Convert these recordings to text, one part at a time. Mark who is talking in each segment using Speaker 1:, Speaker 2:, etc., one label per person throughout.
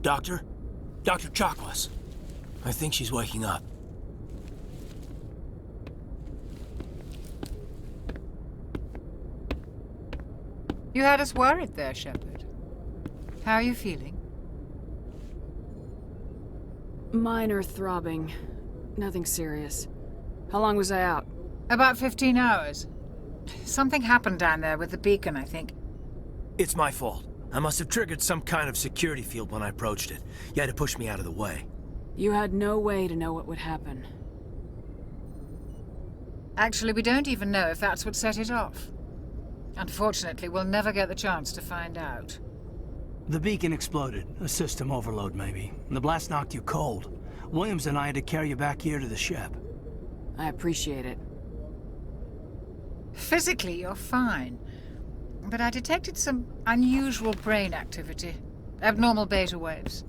Speaker 1: Doctor? Dr. Chakwas. I think she's waking up.
Speaker 2: You had us worried there, Shepard. How are you feeling?
Speaker 3: Minor throbbing. Nothing serious. How long was I out?
Speaker 2: About 15 hours. Something happened down there with the beacon, I think.
Speaker 1: It's my fault. I must have triggered some kind of security field when I approached it. You had to push me out of the way.
Speaker 3: You had no way to know what would happen.
Speaker 2: Actually, we don't even know if that's what set it off. Unfortunately, we'll never get the chance to find out.
Speaker 4: The beacon exploded. A system overload, maybe. The blast knocked you cold. Williams and I had to carry you back here to the Shep.
Speaker 3: I appreciate it.
Speaker 2: Physically, you're fine. But I detected some unusual brain activity. Abnormal beta waves.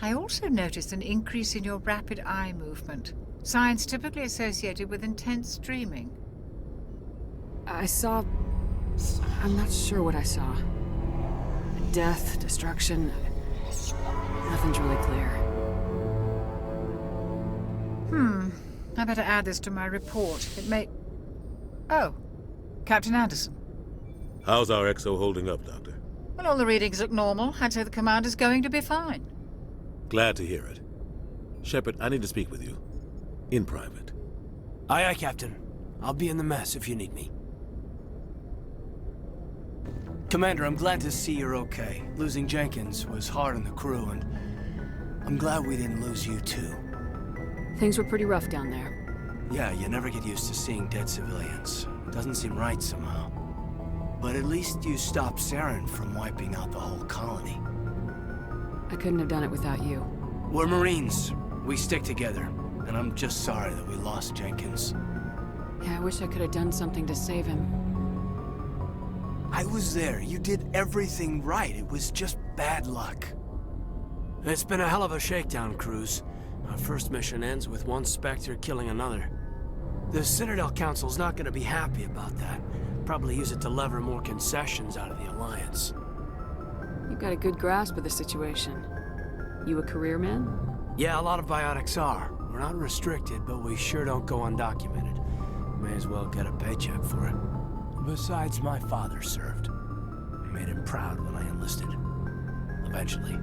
Speaker 2: I also noticed an increase in your rapid eye movement. Signs typically associated with intense dreaming.
Speaker 3: I saw... I'm not sure what I saw. Death, destruction... Nothing's really clear.
Speaker 2: I better add this to my report. It may... Oh, Captain Anderson.
Speaker 5: How's our XO holding up, Doctor?
Speaker 2: Well, all the readings look normal. I'd say the commander's going to be fine.
Speaker 5: Glad to hear it. Shepard, I need to speak with you. In private.
Speaker 1: Aye, aye, Captain. I'll be in the mess if you need me.
Speaker 4: Commander, I'm glad to see you're okay. Losing Jenkins was hard on the crew, and I'm glad we didn't lose you too.
Speaker 3: Things were pretty rough down there.
Speaker 4: Yeah, you never get used to seeing dead civilians. Doesn't seem right somehow. But at least you stopped Saren from wiping out the whole colony.
Speaker 3: I couldn't have done it without you.
Speaker 4: We're Marines. We stick together. And I'm just sorry that we lost Jenkins.
Speaker 3: Yeah, I wish I could have done something to save him.
Speaker 4: I was there. You did everything right. It was just bad luck.
Speaker 1: It's been a hell of a shakedown cruise. Our first mission ends with one Spectre killing another. The Citadel Council's not gonna be happy about that. Probably use it to lever more concessions out of the Alliance.
Speaker 3: You've got a good grasp of the situation. You a career man?
Speaker 1: Yeah, a lot of biotics are. We're not restricted, but we sure don't go undocumented. May as well get a paycheck for it. Besides, my father served. I made him proud when I enlisted. Eventually.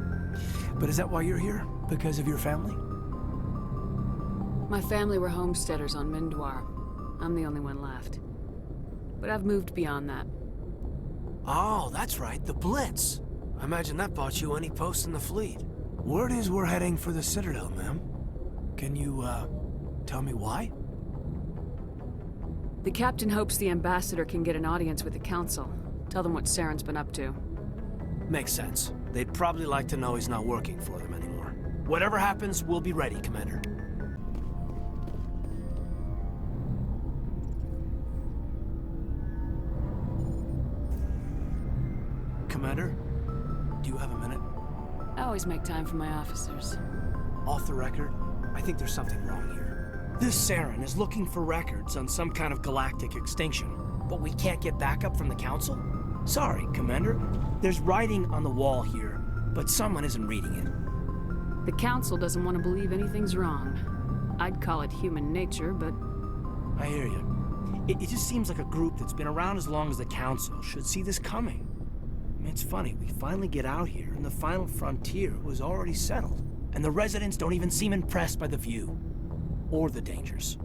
Speaker 1: But is that why you're here? Because of your family?
Speaker 3: My family were homesteaders on Mindoir. I'm the only one left. But I've moved beyond that.
Speaker 1: Oh, that's right, the Blitz. I imagine that bought you any post in the fleet. Word is we're heading for the Citadel, ma'am. Can you, tell me why?
Speaker 3: The captain hopes the ambassador can get an audience with the council. Tell them what Saren's been up to.
Speaker 1: Makes sense. They'd probably like to know he's not working for them anymore. Whatever happens, we'll be ready, Commander. Commander, do you have a minute?
Speaker 3: I always make time for my officers.
Speaker 1: Off the record, I think there's something wrong here. This Saren is looking for records on some kind of galactic extinction, but we can't get backup from the Council? Sorry, Commander. There's writing on the wall here, but someone isn't reading it.
Speaker 3: The council doesn't want to believe anything's wrong. I'd call it human nature, but...
Speaker 1: I hear you. It just seems like a group that's been around as long as the Council should see this coming. I mean, it's funny, we finally get out here, and the final frontier was already settled. And the residents don't even seem impressed by the view. Or the dangers.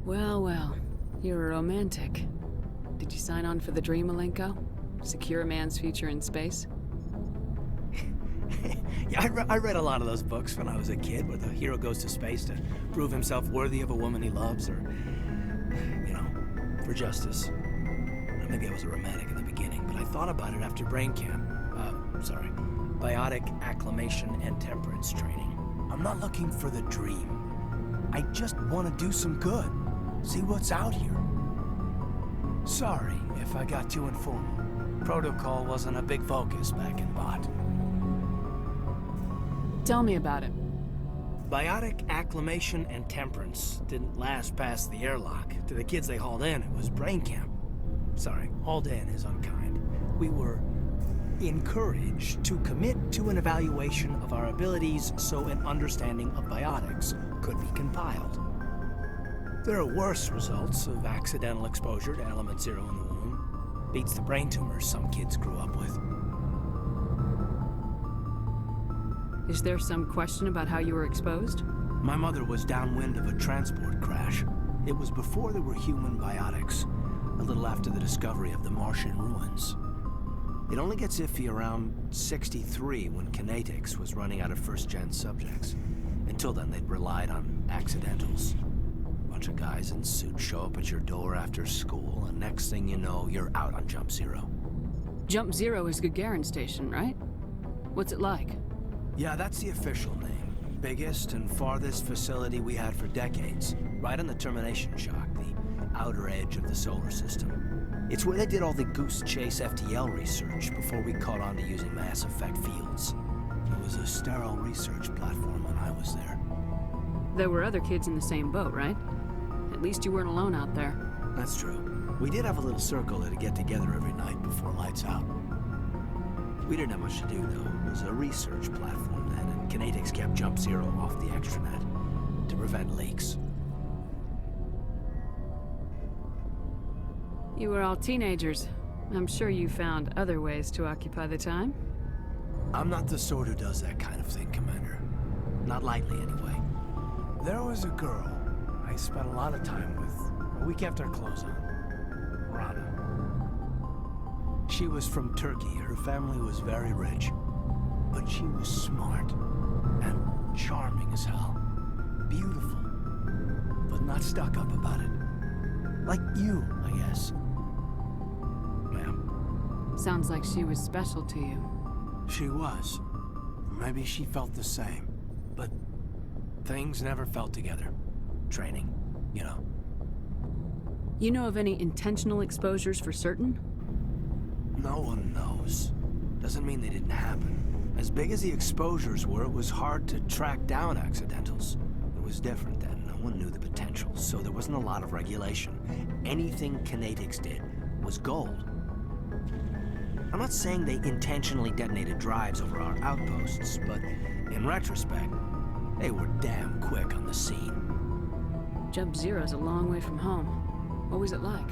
Speaker 3: Well, well. You're a romantic. Did you sign on for the dream, Alenko? Secure a man's future in space?
Speaker 1: Yeah, I read a lot of those books when I was a kid, where the hero goes to space to prove himself worthy of a woman he loves, or, you know, for justice. Maybe I was a romantic in the beginning, but I thought about it after brain camp. Biotic acclimation and temperance training. I'm not looking for the dream. I just want to do some good. See what's out here. Sorry if I got too informal. Protocol wasn't a big focus back in Bot.
Speaker 3: Tell me about it.
Speaker 1: Biotic acclimation and temperance didn't last past the airlock. To the kids they hauled in, it was brain camp. Sorry, hauled in is unkind. We were encouraged to commit to an evaluation of our abilities so an understanding of biotics could be compiled. There are worse results of accidental exposure to Element Zero in the womb. Beats the brain tumors some kids grew up with.
Speaker 3: Is there some question about how you were exposed?
Speaker 1: My mother was downwind of a transport crash. It was before there were human biotics, a little after the discovery of the Martian ruins. It only gets iffy around 63 when Kinetics was running out of first-gen subjects. Until then, they'd relied on accidentals. A bunch of guys in suits show up at your door after school, and next thing you know, you're out on Jump Zero.
Speaker 3: Jump Zero is Gagarin Station, right? What's it like?
Speaker 1: Yeah, that's the official name. Biggest and farthest facility we had for decades. Right on the termination shock, the outer edge of the solar system. It's where they did all the Goose Chase FTL research before we caught on to using mass effect fields. It was a sterile research platform when I was there.
Speaker 3: There were other kids in the same boat, right? At least you weren't alone out there.
Speaker 1: That's true. We did have a little circle that'd get together every night before lights out. We didn't have much to do, though. It was a research platform then, and Kinetics kept Jump Zero off the extranet to prevent leaks.
Speaker 3: You were all teenagers. I'm sure you found other ways to occupy the time.
Speaker 1: I'm not the sort who does that kind of thing, Commander. Not lightly, anyway. There was a girl I spent a lot of time with, a week after her clothes on. Rana. She was from Turkey. Her family was very rich. But she was smart and charming as hell. Beautiful. But not stuck up about it. Like you, I guess. Ma'am.
Speaker 3: Sounds like she was special to you.
Speaker 1: She was. Maybe she felt the same. But things never felt together. Training, you know.
Speaker 3: You know of any intentional exposures for certain?
Speaker 1: No one knows. Doesn't mean they didn't happen. As big as the exposures were, it was hard to track down accidentals. It was different then. No one knew the potential, so there wasn't a lot of regulation. Anything Kinetics did was gold. I'm not saying they intentionally detonated drives over our outposts, but in retrospect, they were damn quick on the scene.
Speaker 3: Jump Zero's a long way from home. What was it like?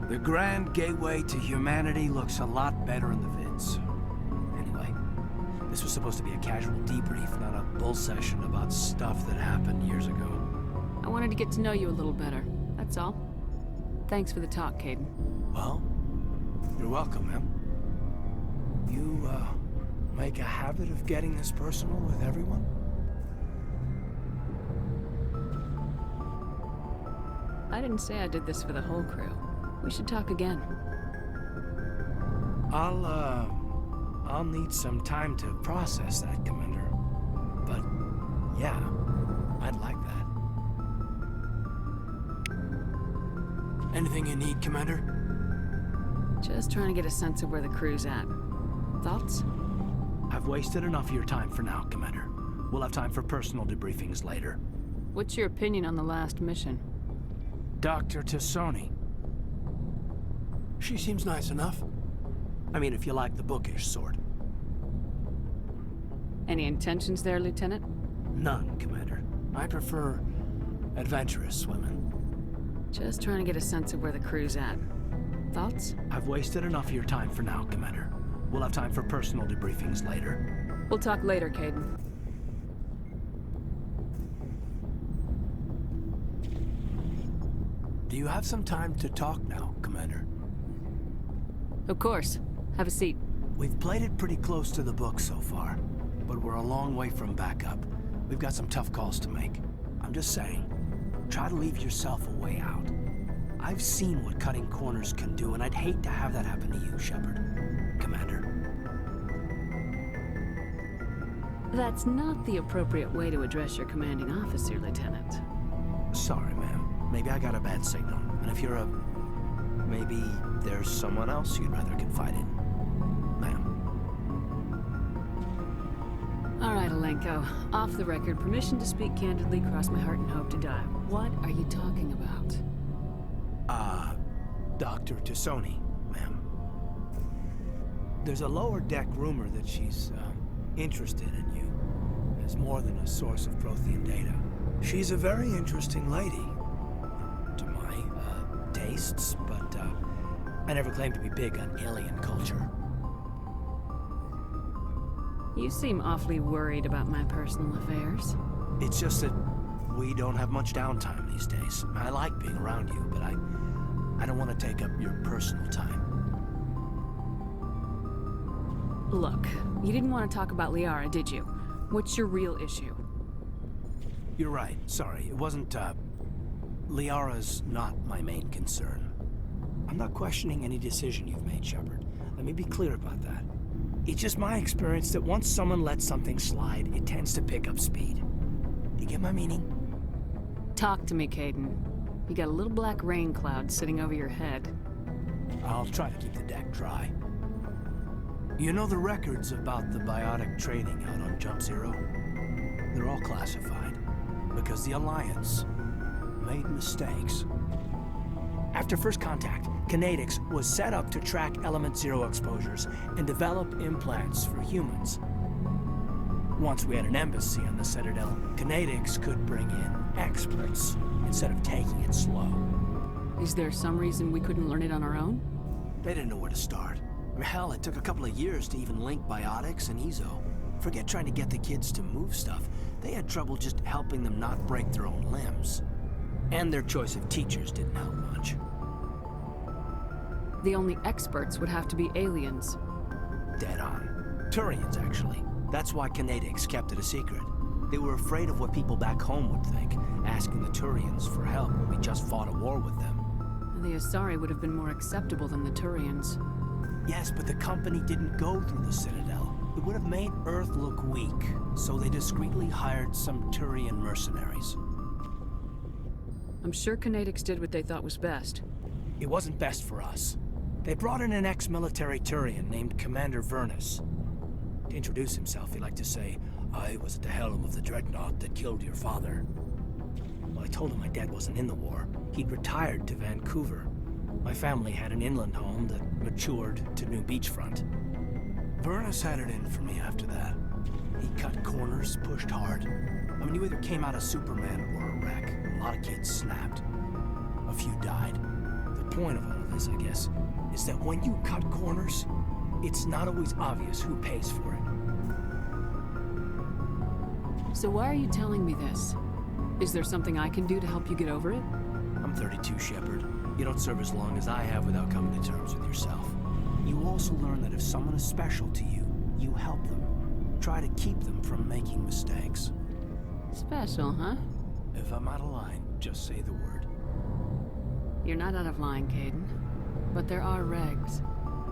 Speaker 1: The grand gateway to humanity looks a lot better in the vids. Anyway, this was supposed to be a casual debrief, not a bull session about stuff that happened years ago.
Speaker 3: I wanted to get to know you a little better, that's all. Thanks for the talk, Kaidan.
Speaker 1: Well, you're welcome, ma'am. You, make a habit of getting this personal with everyone?
Speaker 3: I didn't say I did this for the whole crew. We should talk again.
Speaker 1: I'll need some time to process that, Commander. But, yeah, I'd like that. Anything you need, Commander?
Speaker 3: Just trying to get a sense of where the crew's at. Thoughts?
Speaker 1: I've wasted enough of your time for now, Commander. We'll have time for personal debriefings later.
Speaker 3: What's your opinion on the last mission?
Speaker 1: Dr. Tassoni. She seems nice enough. I mean, if you like the bookish sort.
Speaker 3: Any intentions there, Lieutenant?
Speaker 1: None, Commander. I prefer adventurous women.
Speaker 3: Just trying to get a sense of where the crew's at. Thoughts?
Speaker 1: I've wasted enough of your time for now, Commander. We'll have time for personal debriefings later.
Speaker 3: We'll talk later, Kaidan.
Speaker 1: Do you have some time to talk now, Commander?
Speaker 3: Of course. Have a seat.
Speaker 1: We've played it pretty close to the book so far, but we're a long way from backup. We've got some tough calls to make. I'm just saying, try to leave yourself a way out. I've seen what cutting corners can do, and I'd hate to have that happen to you, Shepard. Commander.
Speaker 3: That's not the appropriate way to address your commanding officer, Lieutenant.
Speaker 1: Sorry, ma'am. Maybe I got a bad signal. And if you're maybe there's someone else you'd rather confide in. Ma'am.
Speaker 3: All right, Alenko. Off the record, permission to speak candidly, cross my heart and hope to die. What are you talking about?
Speaker 1: Dr. Tassoni, ma'am. There's a lower deck rumor that she's, interested in you as more than a source of Prothean data. She's a very interesting lady, to my, tastes, but, I never claimed to be big on alien culture.
Speaker 3: You seem awfully worried about my personal affairs.
Speaker 1: It's just that we don't have much downtime these days. I like being around you, but I don't want to take up your personal time.
Speaker 3: Look, you didn't want to talk about Liara, did you? What's your real issue?
Speaker 1: You're right. Sorry. It wasn't, Liara's not my main concern. I'm not questioning any decision you've made, Shepard. Let me be clear about that. It's just my experience that once someone lets something slide, it tends to pick up speed. You get my meaning?
Speaker 3: Talk to me, Kaidan. You got a little black rain cloud sitting over your head.
Speaker 1: I'll try to keep the deck dry. You know the records about the biotic trading out on Jump Zero? They're all classified, because the Alliance made mistakes. After first contact, Kinetics was set up to track Element Zero exposures and develop implants for humans. Once we had an embassy on the Citadel, Kinetics could bring in experts instead of taking it slow.
Speaker 3: Is there some reason we couldn't learn it on our own?
Speaker 1: They didn't know where to start. Hell, it took a couple of years to even link biotics and Ezo. Forget trying to get the kids to move stuff. They had trouble just helping them not break their own limbs. And their choice of teachers didn't help much.
Speaker 3: The only experts would have to be aliens.
Speaker 1: Dead on. Turians, actually. That's why Kinetics kept it a secret. They were afraid of what people back home would think, asking the Turians for help when we just fought a war with them.
Speaker 3: The Asari would have been more acceptable than the Turians.
Speaker 1: Yes, but the company didn't go through the Citadel. It would have made Earth look weak, so they discreetly hired some Turian mercenaries.
Speaker 3: I'm sure Kinetics did what they thought was best.
Speaker 1: It wasn't best for us. They brought in an ex-military Turian named Commander Vernus. To introduce himself, he liked to say, "I was at the helm of the dreadnought that killed your father." Well, I told him my dad wasn't in the war. He'd retired to Vancouver. My family had an inland home that matured to new beachfront. Vernus had it in for me after that. He cut corners, pushed hard. I mean, you either came out a Superman or a wreck. A lot of kids snapped. A few died. The point of all of this, I guess, is that when you cut corners, it's not always obvious who pays for it.
Speaker 3: So why are you telling me this? Is there something I can do to help you get over it?
Speaker 1: I'm 32, Shepard. You don't serve as long as I have without coming to terms with yourself. You also learn that if someone is special to you, you help them. Try to keep them from making mistakes.
Speaker 3: Special, huh?
Speaker 1: If I'm out of line, just say the word.
Speaker 3: You're not out of line, Kaidan. But there are regs.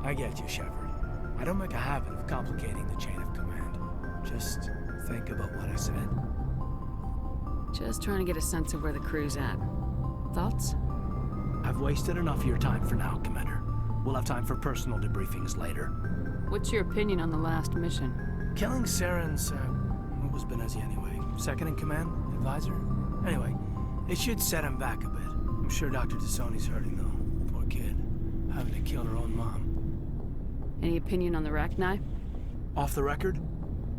Speaker 1: I get you, Shepard. I don't make a habit of complicating the chain of command. Just think about what I said.
Speaker 3: Just trying to get a sense of where the crew's at. Thoughts?
Speaker 1: I've wasted enough of your time for now, Commander. We'll have time for personal debriefings later.
Speaker 3: What's your opinion on the last mission?
Speaker 1: Killing Saren's, what was Benezi anyway? Second in command? Advisor? Anyway, it should set him back a bit. I'm sure Dr. Tassoni's hurting, though. Poor kid. Having to kill her own mom.
Speaker 3: Any opinion on the Rachni?
Speaker 1: Off the record?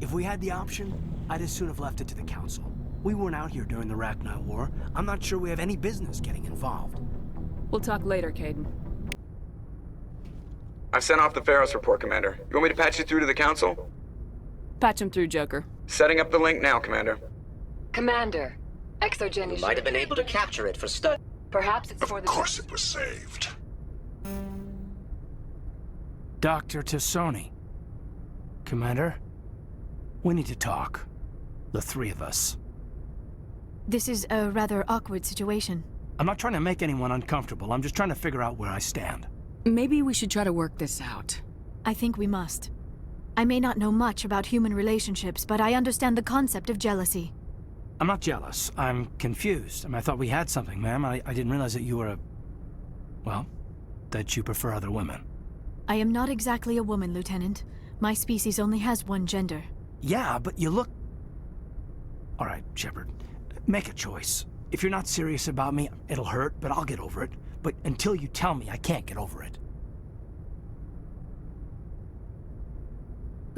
Speaker 1: If we had the option, I'd as soon have left it to the Council. We weren't out here during the Rachni War. I'm not sure we have any business getting involved.
Speaker 3: We'll talk later, Kaidan.
Speaker 6: I've sent off the Pharos report, Commander. You want me to patch you through to the Council?
Speaker 3: Patch him through, Joker.
Speaker 6: Setting up the link now, Commander.
Speaker 7: Commander, Exogen is...
Speaker 8: Might have been able to capture it for study.
Speaker 7: Perhaps it's for the...
Speaker 9: Of course it was saved.
Speaker 1: Dr. Tassoni. Commander, we need to talk. The three of us.
Speaker 10: This is a rather awkward situation.
Speaker 1: I'm not trying to make anyone uncomfortable. I'm just trying to figure out where I stand.
Speaker 3: Maybe we should try to work this out.
Speaker 10: I think we must. I may not know much about human relationships, but I understand the concept of jealousy.
Speaker 1: I'm not jealous. I'm confused. I thought we had something, ma'am. I didn't realize that you were a... well, that you prefer other women.
Speaker 10: I am not exactly a woman, Lieutenant. My species only has one gender.
Speaker 1: Yeah, but you look... All right, Shepard. Make a choice. If you're not serious about me, it'll hurt, but I'll get over it. But until you tell me, I can't get over it.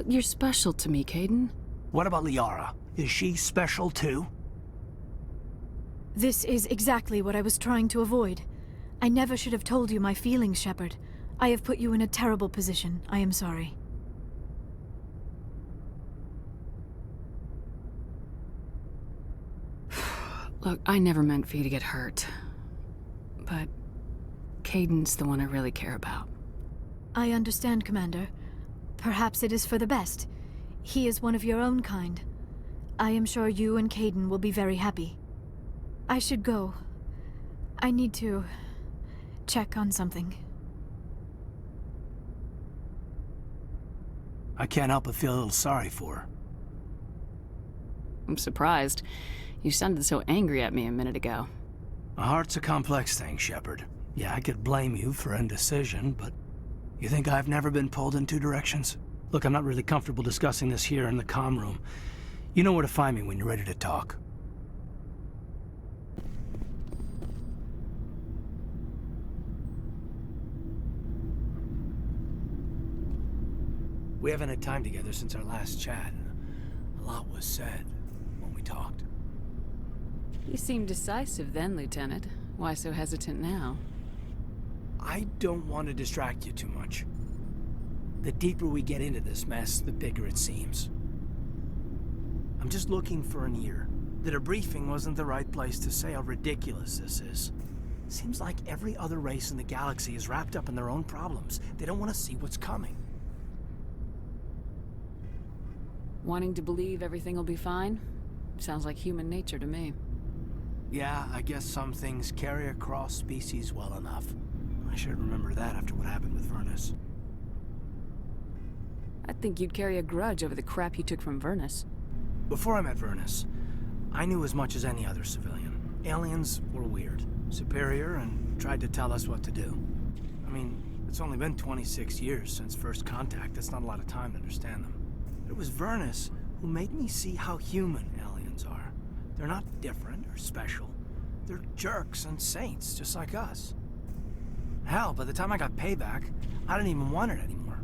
Speaker 3: You're special to me, Kaidan.
Speaker 1: What about Liara? Is she special too?
Speaker 10: This is exactly what I was trying to avoid. I never should have told you my feelings, Shepard. I have put you in a terrible position. I am sorry.
Speaker 3: Look, I never meant for you to get hurt. But Kaidan's the one I really care about.
Speaker 10: I understand, Commander. Perhaps it is for the best. He is one of your own kind. I am sure you and Kaidan will be very happy. I should go. I need to check on something.
Speaker 1: I can't help but feel a little sorry for her.
Speaker 3: I'm surprised. You sounded so angry at me a minute ago.
Speaker 1: A heart's a complex thing, Shepard. Yeah, I could blame you for indecision, but you think I've never been pulled in two directions? Look, I'm not really comfortable discussing this here in the comm room. You know where to find me when you're ready to talk. We haven't had time together since our last chat. A lot was said when we talked.
Speaker 3: You seemed decisive then, Lieutenant. Why so hesitant now?
Speaker 1: I don't want to distract you too much. The deeper we get into this mess, the bigger it seems. I'm just looking for an ear. The debriefing wasn't the right place to say how ridiculous this is. Seems like every other race in the galaxy is wrapped up in their own problems. They don't want to see what's coming.
Speaker 3: Wanting to believe everything will be fine? Sounds like human nature to me.
Speaker 1: Yeah, I guess some things carry across species well enough. I should remember that after what happened with Vernus.
Speaker 3: I think you'd carry a grudge over the crap you took from Vernus.
Speaker 1: Before I met Vernus, I knew as much as any other civilian. Aliens were weird, superior, and tried to tell us what to do. I mean, it's only been 26 years since first contact. That's not a lot of time to understand them. It was Vernus who made me see how human aliens are. They're not different or special. They're jerks and saints, just like us. Hell, by the time I got payback, I didn't even want it anymore.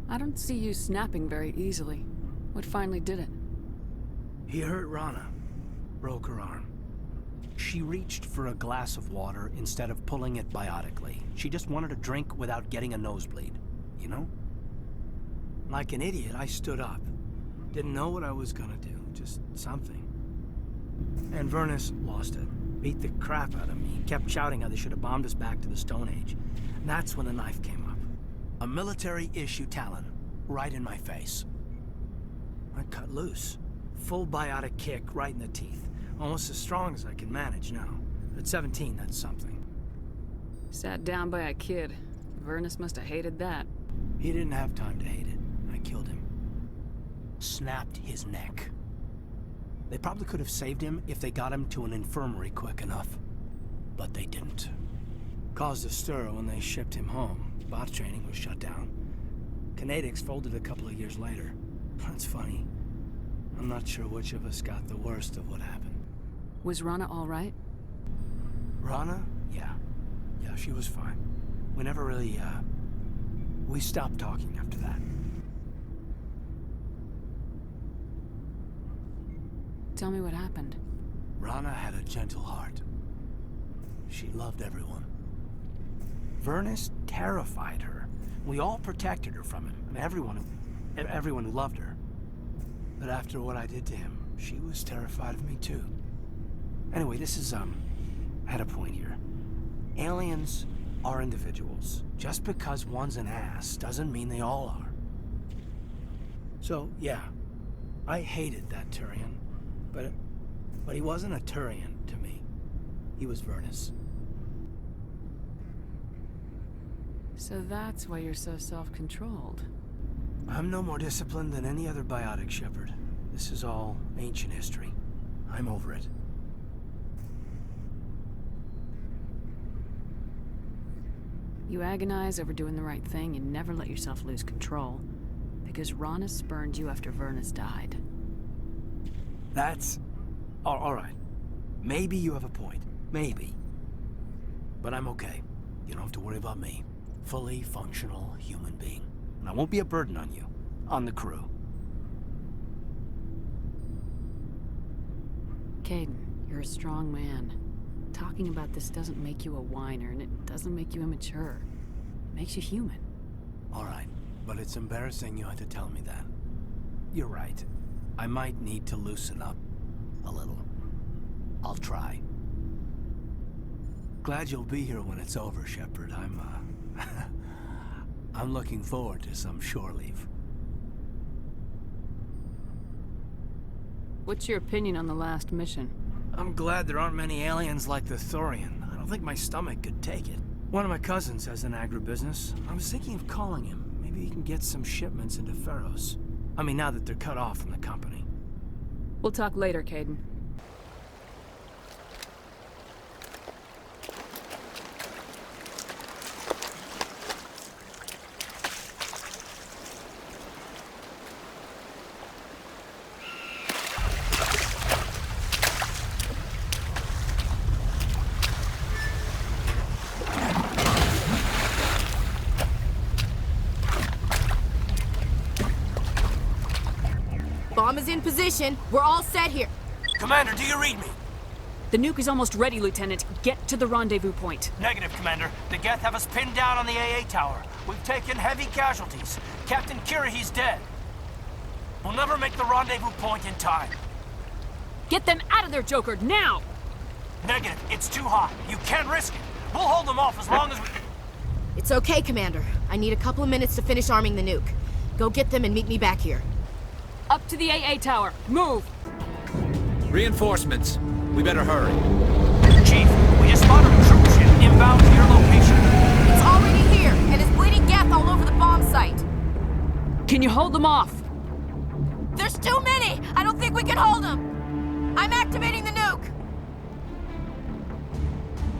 Speaker 3: I don't see you snapping very easily. What finally did it?
Speaker 1: He hurt Rana. Broke her arm. She reached for a glass of water instead of pulling it biotically. She just wanted a drink without getting a nosebleed, you know? Like an idiot, I stood up. Didn't know what I was gonna do, just something. And Vernus lost it. Beat the crap out of me. Kept shouting how they should have bombed us back to the Stone Age. And that's when the knife came up. A military-issue talon, right in my face. I cut loose. Full biotic kick right in the teeth. Almost as strong as I can manage now. At 17, that's something.
Speaker 3: Sat down by a kid. Vernus must have hated that.
Speaker 1: He didn't have time to hate it. I killed him. Snapped his neck. They probably could have saved him if they got him to an infirmary quick enough. But they didn't. Caused a stir when they shipped him home. Bot training was shut down. Kinetics folded a couple of years later. That's funny. I'm not sure which of us got the worst of what happened.
Speaker 3: Was Rana all right?
Speaker 1: Rana? Yeah. Yeah, she was fine. We never really, we stopped talking after that.
Speaker 3: Tell me what happened.
Speaker 1: Rana had a gentle heart. She loved everyone. Vernus terrified her. We all protected her from him. I mean, everyone who loved her. But after what I did to him, she was terrified of me too. Anyway, this is, I had a point here. Aliens are individuals. Just because one's an ass doesn't mean they all are. So, yeah, I hated that Turian. But he wasn't a Turian to me. He was Vernus.
Speaker 3: So that's why you're so self-controlled.
Speaker 1: I'm no more disciplined than any other biotic, Shepard. This is all ancient history. I'm over it.
Speaker 3: You agonize over doing the right thing and never let yourself lose control. Because Rana spurned you after Vernus died.
Speaker 1: That's... all right. Maybe you have a point. Maybe. But I'm okay. You don't have to worry about me. Fully functional human being. and I won't be a burden on you, on the crew.
Speaker 3: Kaidan, you're a strong man. Talking about this doesn't make you a whiner, and it doesn't make you immature. It makes you human.
Speaker 1: All right, but it's embarrassing you had to tell me that. You're right. I might need to loosen up a little. I'll try. Glad you'll be here when it's over, Shepard. I'm looking forward to some shore leave.
Speaker 3: What's your opinion on the last mission?
Speaker 1: I'm glad there aren't many aliens like the Thorian. I don't think my stomach could take it. One of my cousins has an agribusiness. I was thinking of calling him. Maybe he can get some shipments into Pharos. I mean, now that they're cut off from the company.
Speaker 3: We'll talk later, Kaidan.
Speaker 9: Bomb is in position. We're all set here.
Speaker 1: Commander, do you read me?
Speaker 3: The nuke is almost ready, Lieutenant. Get to the rendezvous point.
Speaker 1: Negative, Commander. The Geth have us pinned down on the AA tower. We've taken heavy casualties. Captain Kirahi's dead. We'll never make the rendezvous point in time.
Speaker 3: Get them out of there, Joker, now!
Speaker 1: Negative. It's too hot. You can't risk it. We'll hold them off as long as we...
Speaker 9: It's okay, Commander. I need a couple of minutes to finish arming the nuke. Go get them and meet me back here.
Speaker 3: Up to the AA tower. Move!
Speaker 11: Reinforcements. We better hurry.
Speaker 1: Chief, we just spotted a troop ship inbound to your location.
Speaker 9: It's already here, and it's bleeding Geth all over the bomb site.
Speaker 3: Can you hold them off?
Speaker 9: There's too many! I don't think we can hold them! I'm activating the nuke!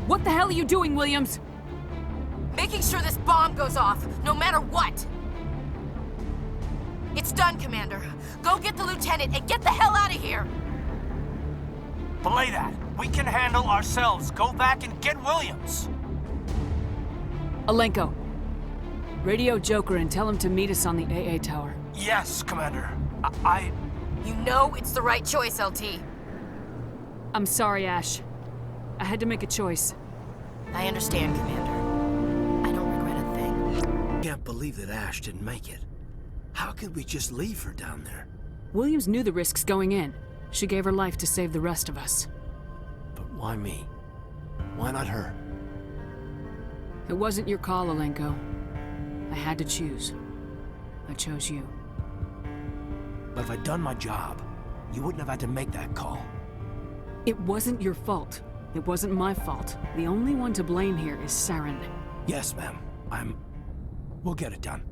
Speaker 3: What the hell are you doing, Williams?
Speaker 9: Making sure this bomb goes off, no matter what! It's done, Commander. Go get the lieutenant and get the hell out of here!
Speaker 1: Belay that. We can handle ourselves. Go back and get Williams.
Speaker 3: Alenko. Radio Joker and tell him to meet us on the AA tower.
Speaker 1: Yes, Commander.
Speaker 9: You know it's the right choice, LT.
Speaker 3: I'm sorry, Ash. I had to make a choice.
Speaker 9: I understand, Commander. I don't regret a thing.
Speaker 1: Can't believe that Ash didn't make it. How could we just leave her down there?
Speaker 3: Williams knew the risks going in. She gave her life to save the rest of us.
Speaker 1: But why me? Why not her?
Speaker 3: It wasn't your call, Alenko. I had to choose. I chose you.
Speaker 1: But if I'd done my job, you wouldn't have had to make that call.
Speaker 3: It wasn't your fault. It wasn't my fault. The only one to blame here is Saren.
Speaker 1: Yes, ma'am. We'll get it done.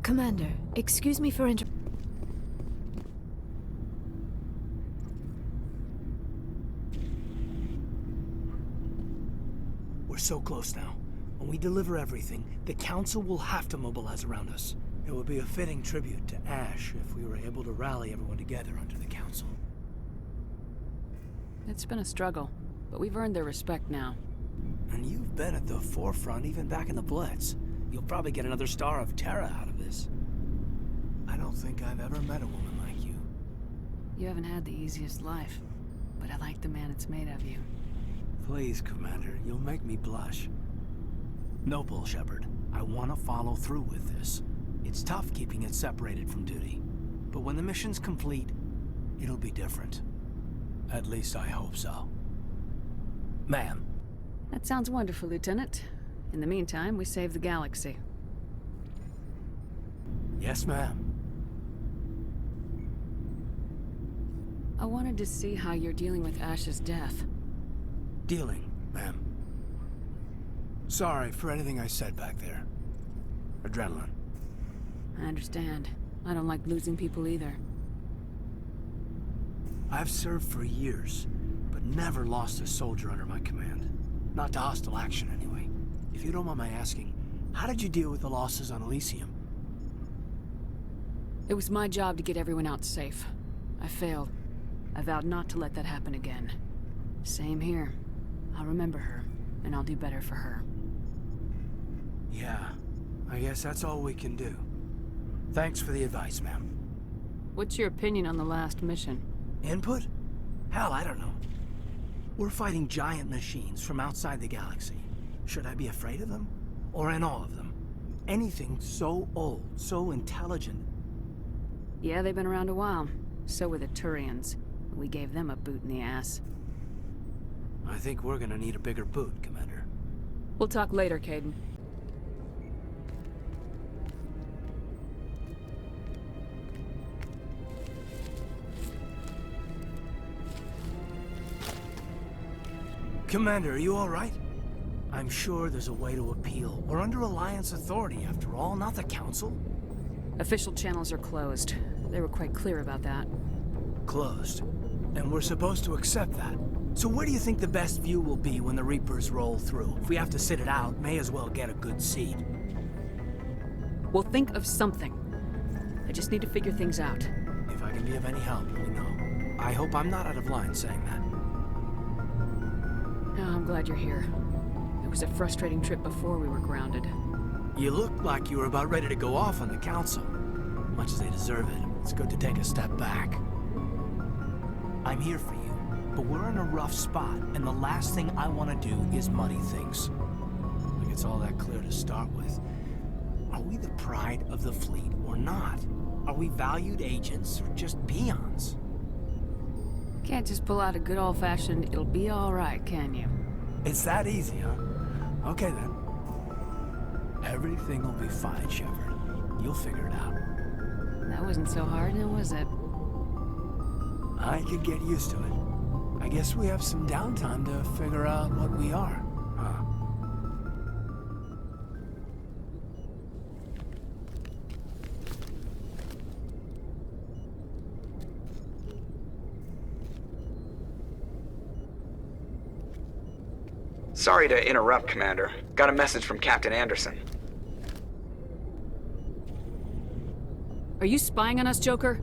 Speaker 10: Commander, excuse me for
Speaker 1: We're so close now. When we deliver everything, the Council will have to mobilize around us. It would be a fitting tribute to Ash if we were able to rally everyone together under the Council.
Speaker 3: It's been a struggle, but we've earned their respect now.
Speaker 1: And you've been at the forefront even back in the Blitz. You'll probably get another Star of Terra out of this. I don't think I've ever met a woman like you.
Speaker 3: You haven't had the easiest life, but I like the man it's made of you.
Speaker 1: Please, Commander, you'll make me blush. No bull, Shepard. I want to follow through with this. It's tough keeping it separated from duty. But when the mission's complete, it'll be different. At least I hope so. Ma'am.
Speaker 3: That sounds wonderful, Lieutenant. In the meantime, we save the galaxy.
Speaker 1: Yes, ma'am.
Speaker 3: I wanted to see how you're dealing with Ash's death.
Speaker 1: Dealing, ma'am. Sorry for anything I said back there. Adrenaline.
Speaker 3: I understand. I don't like losing people either.
Speaker 1: I've served for years, but never lost a soldier under my command. Not to hostile action, anyway. If you don't mind my asking, how did you deal with the losses on Elysium?
Speaker 3: It was my job to get everyone out safe. I failed. I vowed not to let that happen again. Same here. I'll remember her, and I'll do better for her.
Speaker 1: Yeah, I I guess that's all we can do. Thanks for the advice, ma'am.
Speaker 3: What's your opinion on the last mission?
Speaker 1: Input? Hell, I don't know. We're fighting giant machines from outside the galaxy. Should I be afraid of them? Or in awe of them? Anything so old, so intelligent.
Speaker 3: Yeah, they've been around a while. So were the Turians. We gave them a boot in the ass.
Speaker 1: I think we're gonna need a bigger boot, Commander.
Speaker 3: We'll talk later, Kaidan.
Speaker 1: Commander, are you all right? I'm sure there's a way to appeal. We're under Alliance authority, after all, not the Council.
Speaker 3: Official channels are closed. They were quite clear about that.
Speaker 1: Closed. And we're supposed to accept that. So where do you think the best view will be when the Reapers roll through? If we have to sit it out, may as well get a good seat.
Speaker 3: We'll think of something. I just need to figure things out.
Speaker 1: If I can be of any help, let me know. I hope I'm not out of line saying that.
Speaker 3: Oh, I'm glad you're here. It was a frustrating trip before we were grounded.
Speaker 1: You looked like you were about ready to go off on the Council. Much as they deserve it, it's good to take a step back. I'm here for you, but we're in a rough spot, and the last thing I want to do is muddy things. Like it's all that clear to start with. Are we the pride of the fleet or not? Are we valued agents or just peons?
Speaker 3: Can't just pull out a good old-fashioned, it'll be all right, can you?
Speaker 1: It's that easy, huh? Okay, then. Everything will be fine, Shepard. You'll figure it out.
Speaker 3: That wasn't so hard, now was it?
Speaker 1: I could get used to it. I guess we have some downtime to figure out what we are, huh?
Speaker 6: Sorry to interrupt, Commander. Got a message from Captain Anderson.
Speaker 3: Are you spying on us, Joker?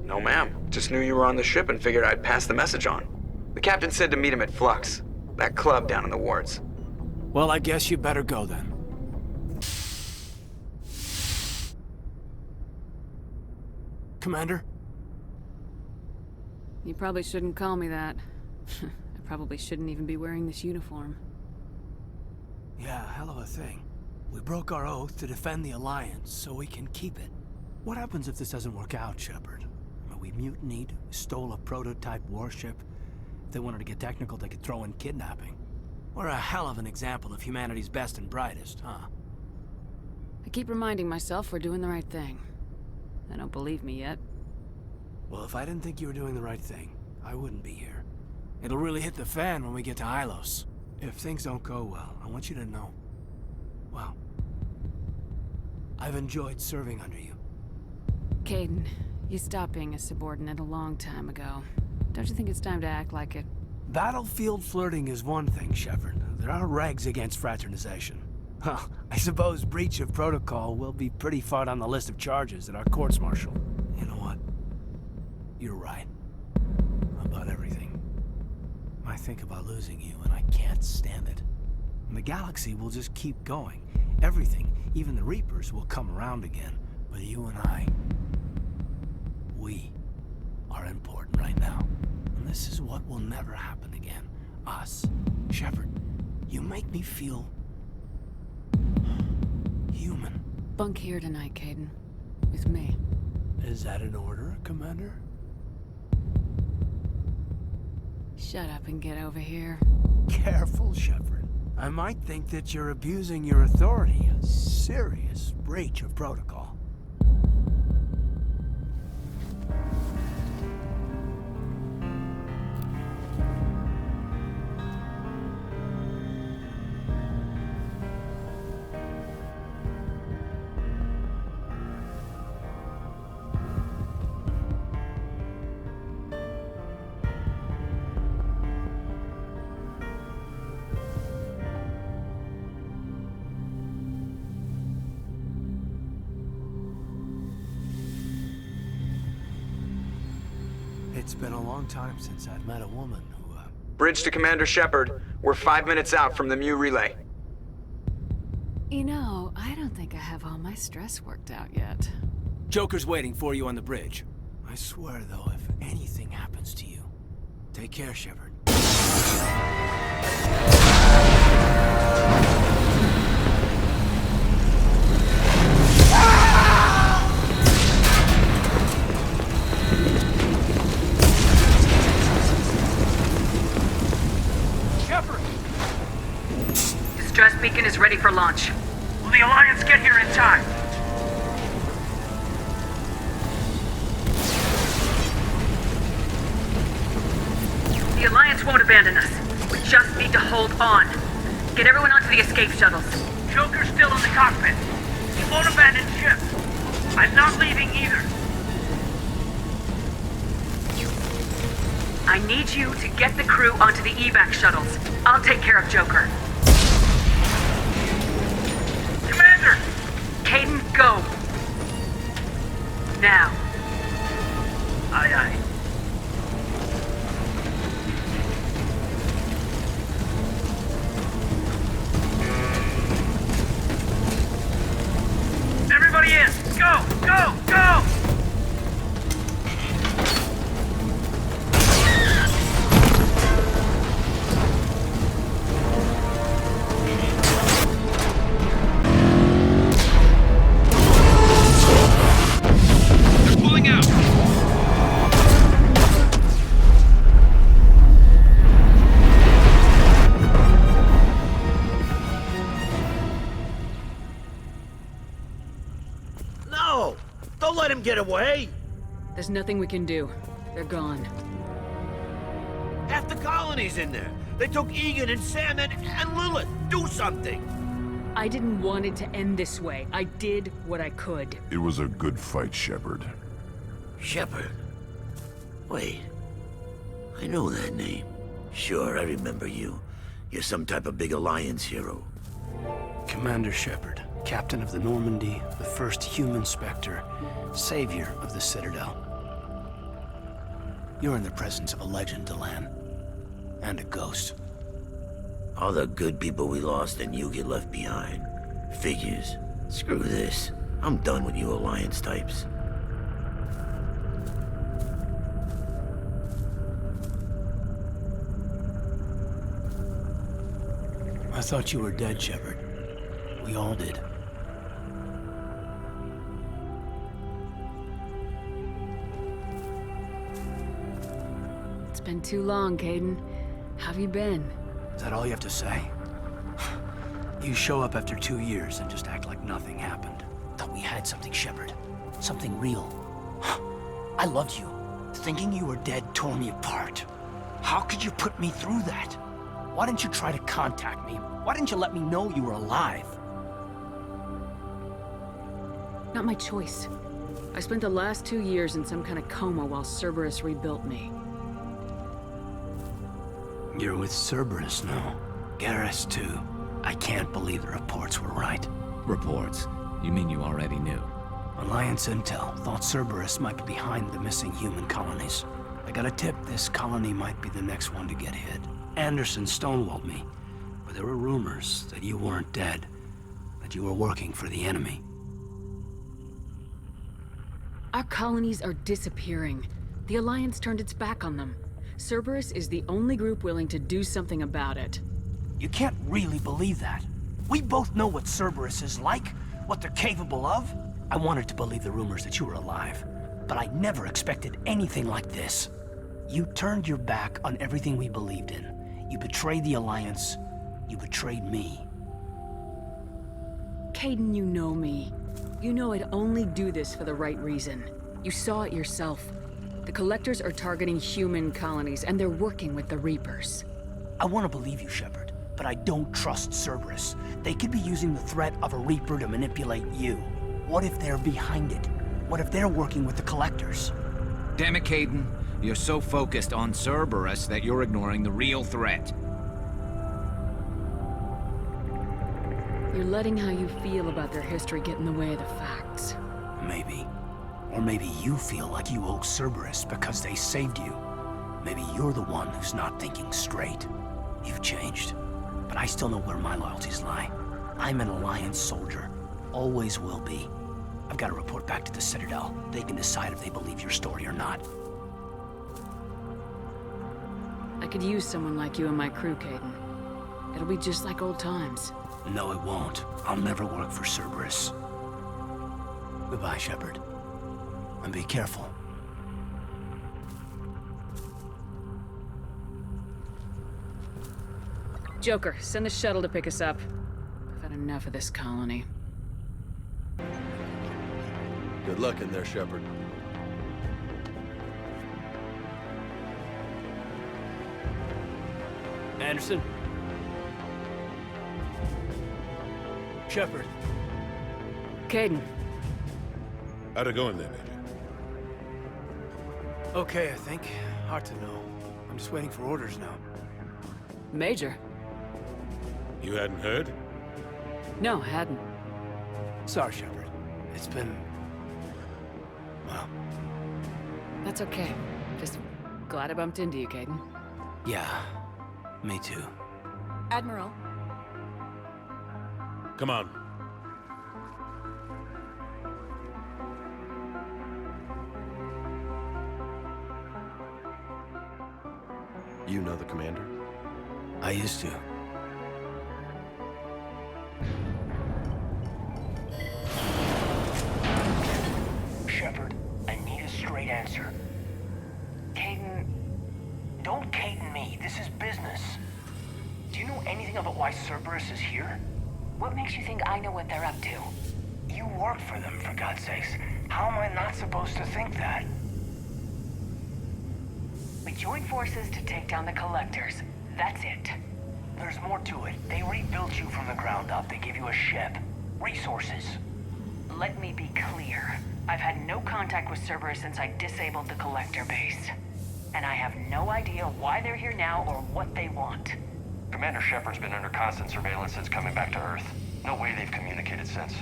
Speaker 6: No, ma'am. Just knew you were on the ship and figured I'd pass the message on. The captain said to meet him at Flux, that club down in the wards.
Speaker 1: Well, I guess you better go then. Commander?
Speaker 3: You probably shouldn't call me that. I probably shouldn't even be wearing this uniform.
Speaker 1: Yeah, hell of a thing. We broke our oath to defend the Alliance, so we can keep it. What happens if this doesn't work out, Shepard? We mutinied, stole a prototype warship. If they wanted to get technical, they could throw in kidnapping. We're a hell of an example of humanity's best and brightest, huh?
Speaker 3: I keep reminding myself we're doing the right thing. They don't believe me yet.
Speaker 1: Well, if I didn't think you were doing the right thing, I wouldn't be here. It'll really hit the fan when we get to Hylos. If things don't go well, I want you to know, well, I've enjoyed serving under you.
Speaker 3: Kaidan, you stopped being a subordinate a long time ago. Don't you think it's time to act like it?
Speaker 1: Battlefield flirting is one thing, Shepard. There are regs against fraternization. Well, I suppose breach of protocol will be pretty far on the list of charges at our courts-martial. You know what? You're right. About everything. I think about losing you, and I can't stand it. And the galaxy will just keep going. Everything, even the Reapers, will come around again. But you and I... we are important right now. And this is what will never happen again. Us. Shepard, you make me feel... human.
Speaker 3: Bunk here tonight, Kaidan. With me.
Speaker 1: Is that an order, Commander?
Speaker 3: Shut up and get over here.
Speaker 1: Careful, Shepard. I might think that you're abusing your authority. A serious breach of protocol. It's been a long time since I've met a woman who,
Speaker 6: Bridge to Commander Shepard. We're 5 minutes out from the Mu relay.
Speaker 3: You know, I don't think I have all my stress worked out yet.
Speaker 1: Joker's waiting for you on the bridge. I swear, though, if anything happens to you, take care, Shepard.
Speaker 11: Shepard!
Speaker 12: Distress beacon is ready for launch.
Speaker 11: Will the Alliance get here in time?
Speaker 12: The Alliance won't abandon us. We just need to hold on. Get everyone onto the escape shuttles.
Speaker 11: Joker's still in the cockpit. He won't abandon ship. I'm not leaving either.
Speaker 12: I need you to get the crew onto the evac shuttles. I'll take care of Joker.
Speaker 11: Commander!
Speaker 12: Kaidan, go! Now.
Speaker 11: Aye, aye. Everybody in! Go! Go! Go!
Speaker 8: Get away!
Speaker 3: There's nothing we can do. They're gone.
Speaker 8: Half the colony's in there. They took Egan and Sam and Lilith. Do something!
Speaker 3: I didn't want it to end this way. I did what I could.
Speaker 13: It was a good fight, Shepard.
Speaker 8: Shepard? Wait. I know that name. Sure, I remember you. You're some type of big Alliance hero.
Speaker 1: Commander Shepard, captain of the Normandy, the first human Spectre, savior of the Citadel. You're in the presence of a legend, Delan. And a ghost.
Speaker 8: All the good people we lost and you get left behind. Figures. Screw this. I'm done with you Alliance types.
Speaker 1: I thought you were dead, Shepard. We all did.
Speaker 3: It's been too long, Kaidan. How've you been?
Speaker 1: Is that all you have to say? You show up after 2 years and just act like nothing happened. Thought we had something, Shepard. Something real. I loved you. Thinking you were dead tore me apart. How could you put me through that? Why didn't you try to contact me? Why didn't you let me know you were alive?
Speaker 3: Not my choice. I spent the last 2 years in some kind of coma while Cerberus rebuilt me.
Speaker 1: You're with Cerberus now. Garrus, too. I can't believe the reports were right.
Speaker 14: Reports? You mean you already knew?
Speaker 1: Alliance intel thought Cerberus might be behind the missing human colonies. I got a tip this colony might be the next one to get hit. Anderson stonewalled me, but there were rumors that you weren't dead, that you were working for the enemy.
Speaker 3: Our colonies are disappearing. The Alliance turned its back on them. Cerberus is the only group willing to do something about it.
Speaker 1: You can't really believe that. We both know what Cerberus is like, what they're capable of. I wanted to believe the rumors that you were alive, but I never expected anything like this. You turned your back on everything we believed in. You betrayed the Alliance. You betrayed me.
Speaker 3: Kaidan, you know me. You know I'd only do this for the right reason. You saw it yourself. The Collectors are targeting human colonies, and they're working with the Reapers.
Speaker 1: I want to believe you, Shepard, but I don't trust Cerberus. They could be using the threat of a Reaper to manipulate you. What if they're behind it? What if they're working with the Collectors?
Speaker 14: Damn it, Kaidan. You're so focused on Cerberus that you're ignoring the real threat.
Speaker 3: You're letting how you feel about their history get in the way of the facts.
Speaker 1: Maybe. Or maybe you feel like you owe Cerberus because they saved you. Maybe you're the one who's not thinking straight. You've changed, but I still know where my loyalties lie. I'm an Alliance soldier, always will be. I've got to report back to the Citadel. They can decide if they believe your story or not.
Speaker 3: I could use someone like you in my crew, Kaidan. It'll be just like old times.
Speaker 1: No, it won't. I'll never work for Cerberus. Goodbye, Shepard. And be careful.
Speaker 3: Joker, send the shuttle to pick us up. I've had enough of this colony.
Speaker 5: Good luck in there, Shepard.
Speaker 1: Anderson? Shepard.
Speaker 3: Kaidan.
Speaker 5: How'd it go in there, Major?
Speaker 1: Okay, I think. Hard to know. I'm just waiting for orders now.
Speaker 3: Major?
Speaker 5: You hadn't heard?
Speaker 3: No, hadn't.
Speaker 1: Sorry, Shepard. It's been... well...
Speaker 3: That's okay. Just glad I bumped into you, Kaidan.
Speaker 1: Yeah, me too.
Speaker 10: Admiral.
Speaker 5: Come on.
Speaker 15: You know the commander?
Speaker 1: I used to. Shepard, I need a straight answer. Kaidan... Don't Kaidan me. This is business. Do you know anything about why Cerberus is here?
Speaker 12: What makes you think I know what they're up to?
Speaker 1: You work for them, for God's sakes. How am I not supposed to think that?
Speaker 12: We joined forces to take down the Collectors. That's it.
Speaker 1: There's more to it. They rebuilt you from the ground up. They gave you a ship. Resources.
Speaker 12: Let me be clear. I've had no contact with Cerberus since I disabled the Collector base. And I have no idea why they're here now or what they want.
Speaker 15: Commander Shepard's been under constant surveillance since coming back to Earth. No way they've communicated since.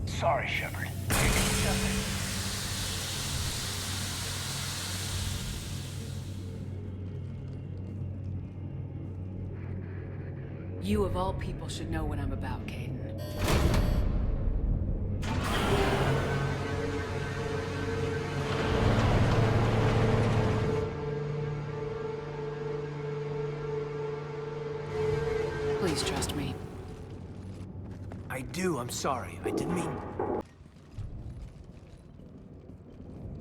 Speaker 1: Sorry, Shepard.
Speaker 3: You of all people should know what I'm about, Kaidan. Please trust me.
Speaker 1: I do. I'm sorry. I didn't mean...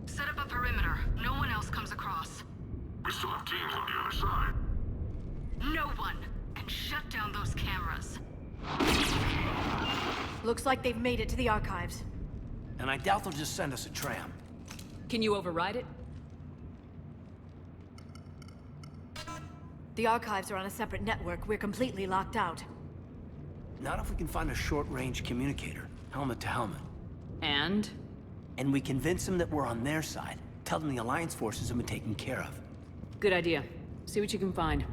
Speaker 16: Set up a perimeter. No one else comes across.
Speaker 13: We still have teams on the other side.
Speaker 16: No one! And shut down those cameras.
Speaker 10: Looks like they've made it to the archives.
Speaker 1: And I doubt they'll just send us a tram.
Speaker 3: Can you override it?
Speaker 10: The archives are on a separate network. We're completely locked out.
Speaker 1: Not if we can find a short-range communicator, helmet to helmet.
Speaker 3: And?
Speaker 1: And we convince them that we're on their side. Tell them the Alliance forces have been taken care of.
Speaker 3: Good idea. See what you can find.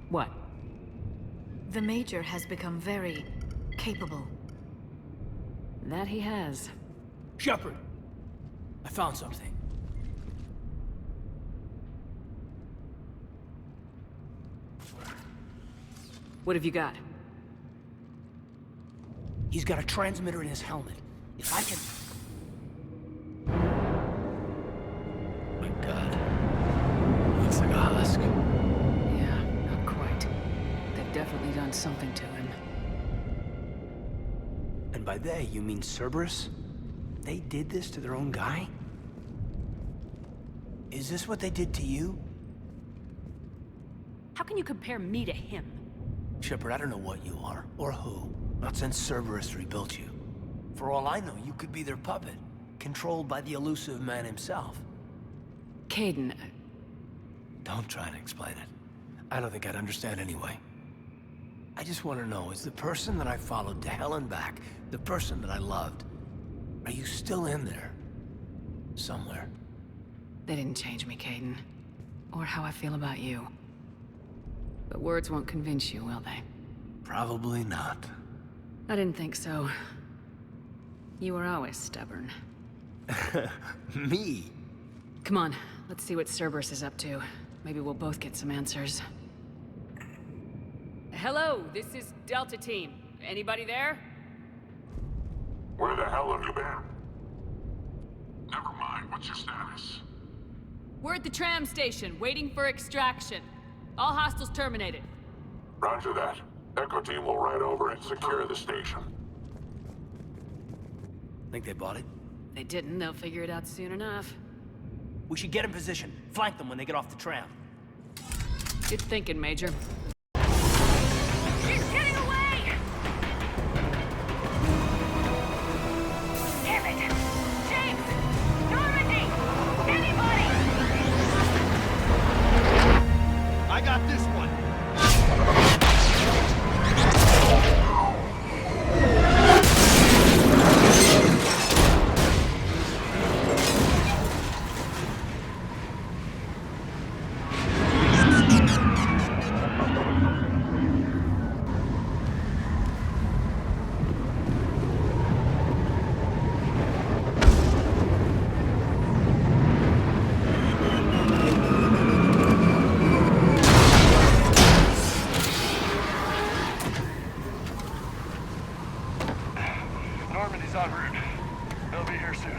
Speaker 3: What?
Speaker 10: The Major has become very capable.
Speaker 3: That he has.
Speaker 1: Shepard! I found something.
Speaker 3: What have you got?
Speaker 1: He's got a transmitter in his helmet. If I can... My God. Looks like a husk.
Speaker 3: Yeah, not quite. They've definitely done something to him.
Speaker 1: And by they, you mean Cerberus? They did this to their own guy? Is this what they did to you?
Speaker 3: How can you compare me to him?
Speaker 1: Shepard, I don't know what you are, or who. Not since Cerberus rebuilt you. For all I know, you could be their puppet, controlled by the elusive man himself.
Speaker 3: Kaidan...
Speaker 1: Don't try to explain it. I don't think I'd understand anyway. I just want to know, is the person that I followed to hell and back, the person that I loved, are you still in there? Somewhere.
Speaker 3: They didn't change me, Kaidan. Or how I feel about you. But words won't convince you, will they?
Speaker 1: Probably not.
Speaker 3: I didn't think so. You were always stubborn.
Speaker 1: Me?
Speaker 3: Come on, let's see what Cerberus is up to. Maybe we'll both get some answers. Hello, this is Delta Team. Anybody there?
Speaker 13: Where the hell have you been? Never mind, what's your status?
Speaker 3: We're at the tram station, waiting for extraction. All hostiles terminated.
Speaker 13: Roger that. Echo Team will ride over and secure the station.
Speaker 4: Think they bought it?
Speaker 3: They didn't, they'll figure it out soon enough.
Speaker 4: We should get in position. Flank them when they get off the tram.
Speaker 3: Good thinking, Major.
Speaker 12: She's getting away! Damn it! James! Normandy! Anybody!
Speaker 17: I got this one! Normandy's en route. They'll be here soon.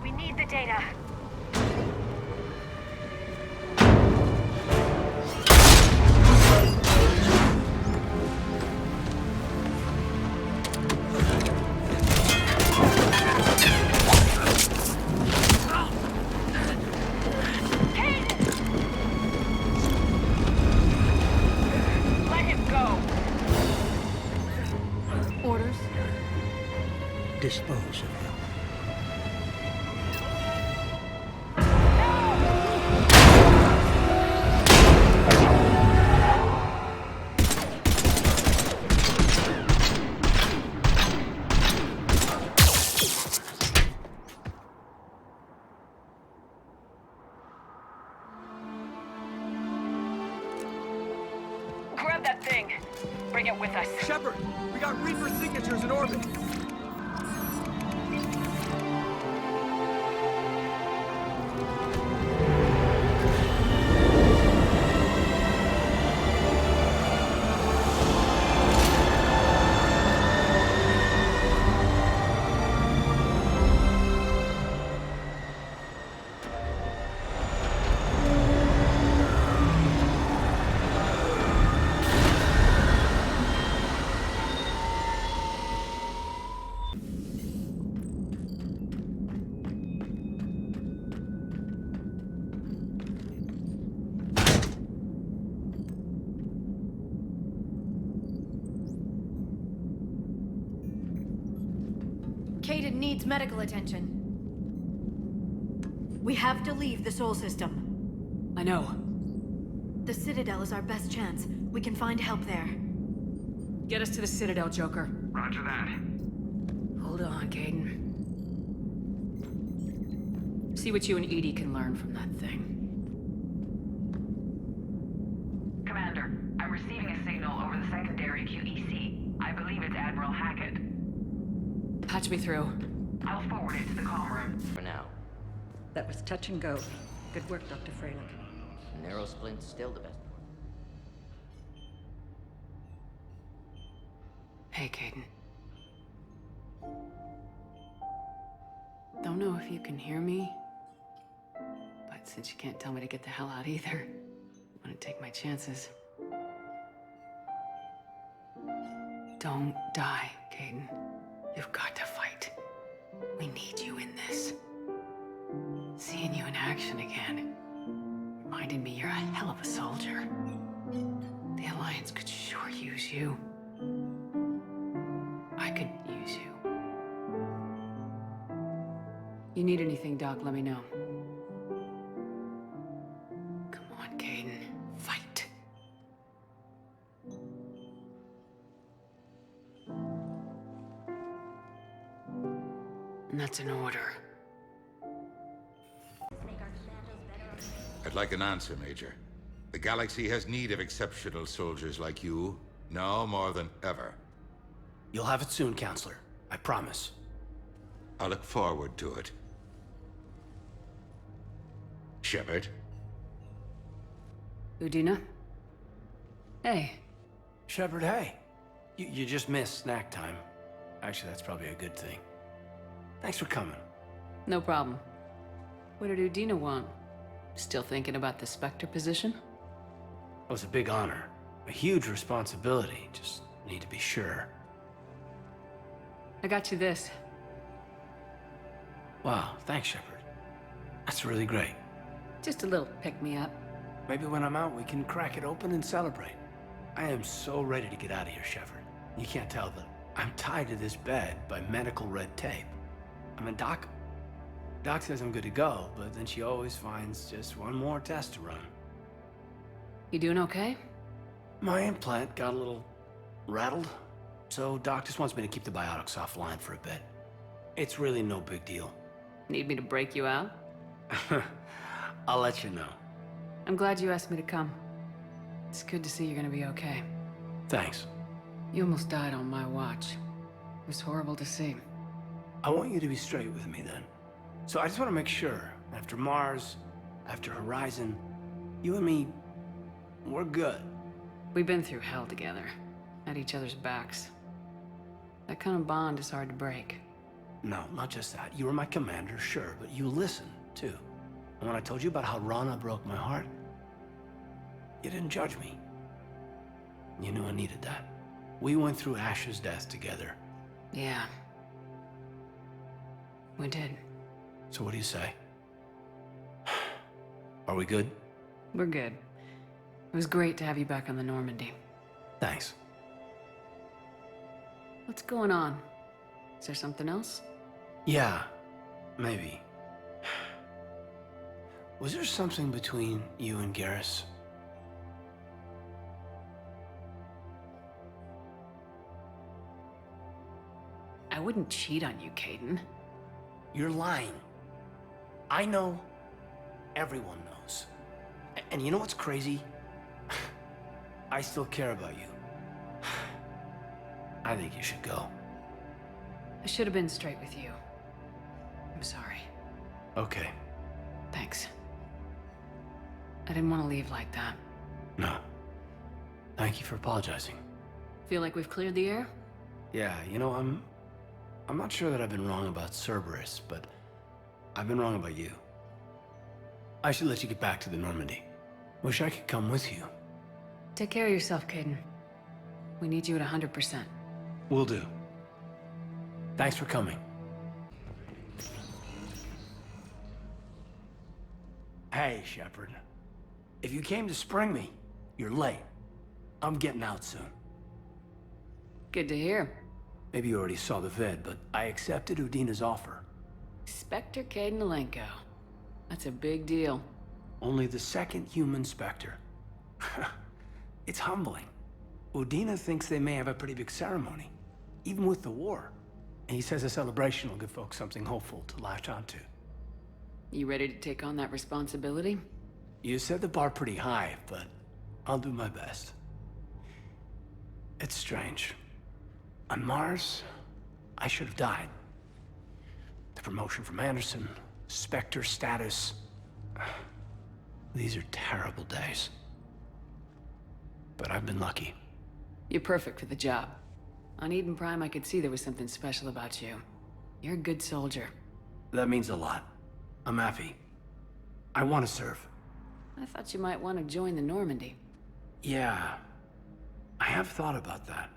Speaker 12: We need the data. Let him go.
Speaker 10: Orders?
Speaker 8: Dispose of him.
Speaker 12: Grab that thing. Bring it with us.
Speaker 17: Shepard, we got Reaper signatures in orbit.
Speaker 10: Kaidan needs medical attention. We have to leave the Sol system.
Speaker 3: I know.
Speaker 10: The Citadel is our best chance. We can find help there.
Speaker 3: Get us to the Citadel, Joker.
Speaker 6: Roger that.
Speaker 3: Hold on, Kaidan. See what you and Edie can learn from that thing.
Speaker 12: Commander, I'm receiving a signal over the secondary QEC. I believe it's Admiral Hackett.
Speaker 3: Patch me through.
Speaker 12: I'll forward it to the comm room.
Speaker 18: For now.
Speaker 19: That was touch and go. Good work, Dr. Freyland.
Speaker 18: Narrow splint's still the best one.
Speaker 3: Hey, Kaidan. Don't know if you can hear me, but since you can't tell me to get the hell out either, I'm gonna take my chances. Don't die, Kaidan. You've got to fight. We need you in this. Seeing you in action again reminded me you're a hell of a soldier. The Alliance could sure use you. I could use you. You need anything, Doc, let me know. Come on, Kaidan. Fight. And that's an order.
Speaker 20: I'd like an answer, Major. The galaxy has need of exceptional soldiers like you, now more than ever.
Speaker 4: You'll have it soon, Counselor. I promise.
Speaker 20: I look forward to it. Shepard.
Speaker 3: Udina? Hey.
Speaker 4: Shepard, hey. You just missed snack time. Actually, that's probably a good thing. Thanks for coming.
Speaker 3: No problem. What did Udina want? Still thinking about the Spectre position?
Speaker 4: It was a big honor. A huge responsibility. Just need to be sure.
Speaker 3: I got you this.
Speaker 4: Wow, thanks, Shepard. That's really great.
Speaker 3: Just a little pick-me-up.
Speaker 4: Maybe when I'm out, we can crack it open and celebrate. I am so ready to get out of here, Shepard. You can't tell, but I'm tied to this bed by medical red tape. I mean, Doc says I'm good to go, but then she always finds just one more test to run.
Speaker 3: You doing okay?
Speaker 4: My implant got a little rattled, so Doc just wants me to keep the biotics offline for a bit. It's really no big deal.
Speaker 3: Need me to break you out?
Speaker 4: I'll let you know.
Speaker 3: I'm glad you asked me to come. It's good to see you're gonna be okay.
Speaker 4: Thanks.
Speaker 3: You almost died on my watch. It was horrible to see.
Speaker 4: I want you to be straight with me then. So I just want to make sure, after Mars, after Horizon, you and me, we're good.
Speaker 3: We've been through hell together, at each other's backs. That kind of bond is hard to break.
Speaker 4: No, not just that. You were my commander, sure, but you listened, too. And when I told you about how Rana broke my heart, you didn't judge me. You knew I needed that. We went through Ash's death together.
Speaker 3: Yeah. We did.
Speaker 4: So what do you say? Are we good?
Speaker 3: We're good. It was great to have you back on the Normandy.
Speaker 4: Thanks.
Speaker 3: What's going on? Is there something else?
Speaker 4: Yeah, maybe. Was there something between you and Garrus?
Speaker 3: I wouldn't cheat on you, Kaidan.
Speaker 4: You're lying. I know. Everyone knows. And you know what's crazy? I still care about you. I think you should go.
Speaker 3: I should have been straight with you. I'm sorry.
Speaker 4: Okay.
Speaker 3: Thanks. I didn't want to leave like that.
Speaker 4: No. Thank you for apologizing.
Speaker 3: Feel like we've cleared the air?
Speaker 4: Yeah, you know, I'm not sure that I've been wrong about Cerberus, but I've been wrong about you. I should let you get back to the Normandy. Wish I could come with you.
Speaker 3: Take care of yourself, Kaidan. We need you at 100%.
Speaker 4: Will do. Thanks for coming. Hey, Shepard. If you came to spring me, you're late. I'm getting out soon.
Speaker 3: Good to hear.
Speaker 4: Maybe you already saw the vid, but I accepted Udina's offer.
Speaker 3: Spectre Kaidan Alenko. That's a big deal.
Speaker 4: Only the second human Spectre. It's humbling. Udina thinks they may have a pretty big ceremony, even with the war. And he says a celebration will give folks something hopeful to latch onto.
Speaker 3: You ready to take on that responsibility?
Speaker 4: You set the bar pretty high, but I'll do my best. It's strange. On Mars, I should have died. The promotion from Anderson, Spectre status. These are terrible days. But I've been lucky.
Speaker 3: You're perfect for the job. On Eden Prime, I could see there was something special about you. You're a good soldier.
Speaker 4: That means a lot. I'm happy. I want to serve.
Speaker 3: I thought you might want to join the Normandy.
Speaker 4: Yeah. I have thought about that.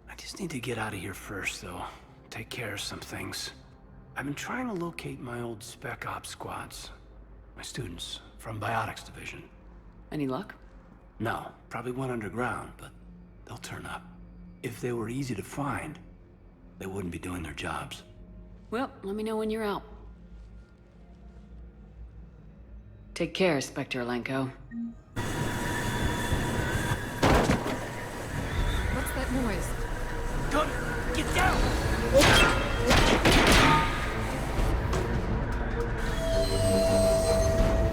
Speaker 4: I just need to get out of here first, though. Take care of some things. I've been trying to locate my old Spec Ops squads. My students from Biotics Division.
Speaker 3: Any luck?
Speaker 4: No. Probably went underground, but they'll turn up. If they were easy to find, they wouldn't be doing their jobs.
Speaker 3: Well, let me know when you're out. Take care, Spectre Alenko.
Speaker 9: What's that noise?
Speaker 4: Good! Get down!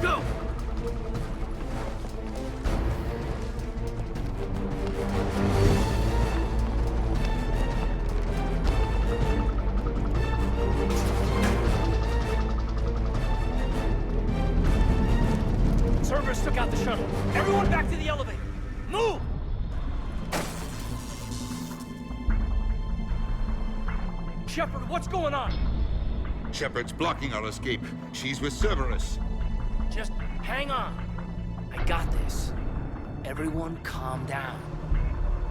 Speaker 4: Go!
Speaker 1: Cerberus took out the shuttle. Everyone back to the elevator. Move! Shepard, what's going on?
Speaker 20: Shepard's blocking our escape. She's with Cerberus.
Speaker 1: Just hang on. I got this. Everyone calm down.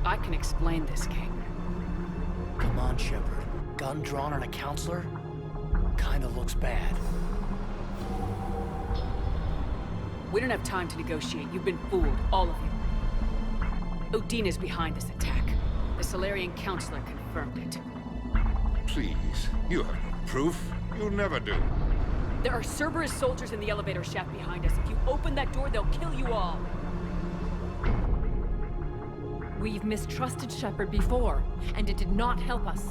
Speaker 3: I can explain this, Kaidan.
Speaker 1: Come on, Shepard. Gun drawn on a counselor? Kinda looks bad.
Speaker 3: We don't have time to negotiate. You've been fooled, all of you. Udina's behind this attack. The Solarian counselor confirmed it.
Speaker 20: Please, you have no proof. You'll never do.
Speaker 3: There are Cerberus soldiers in the elevator shaft behind us. If you open that door, they'll kill you all.
Speaker 21: We've mistrusted Shepard before, and it did not help us.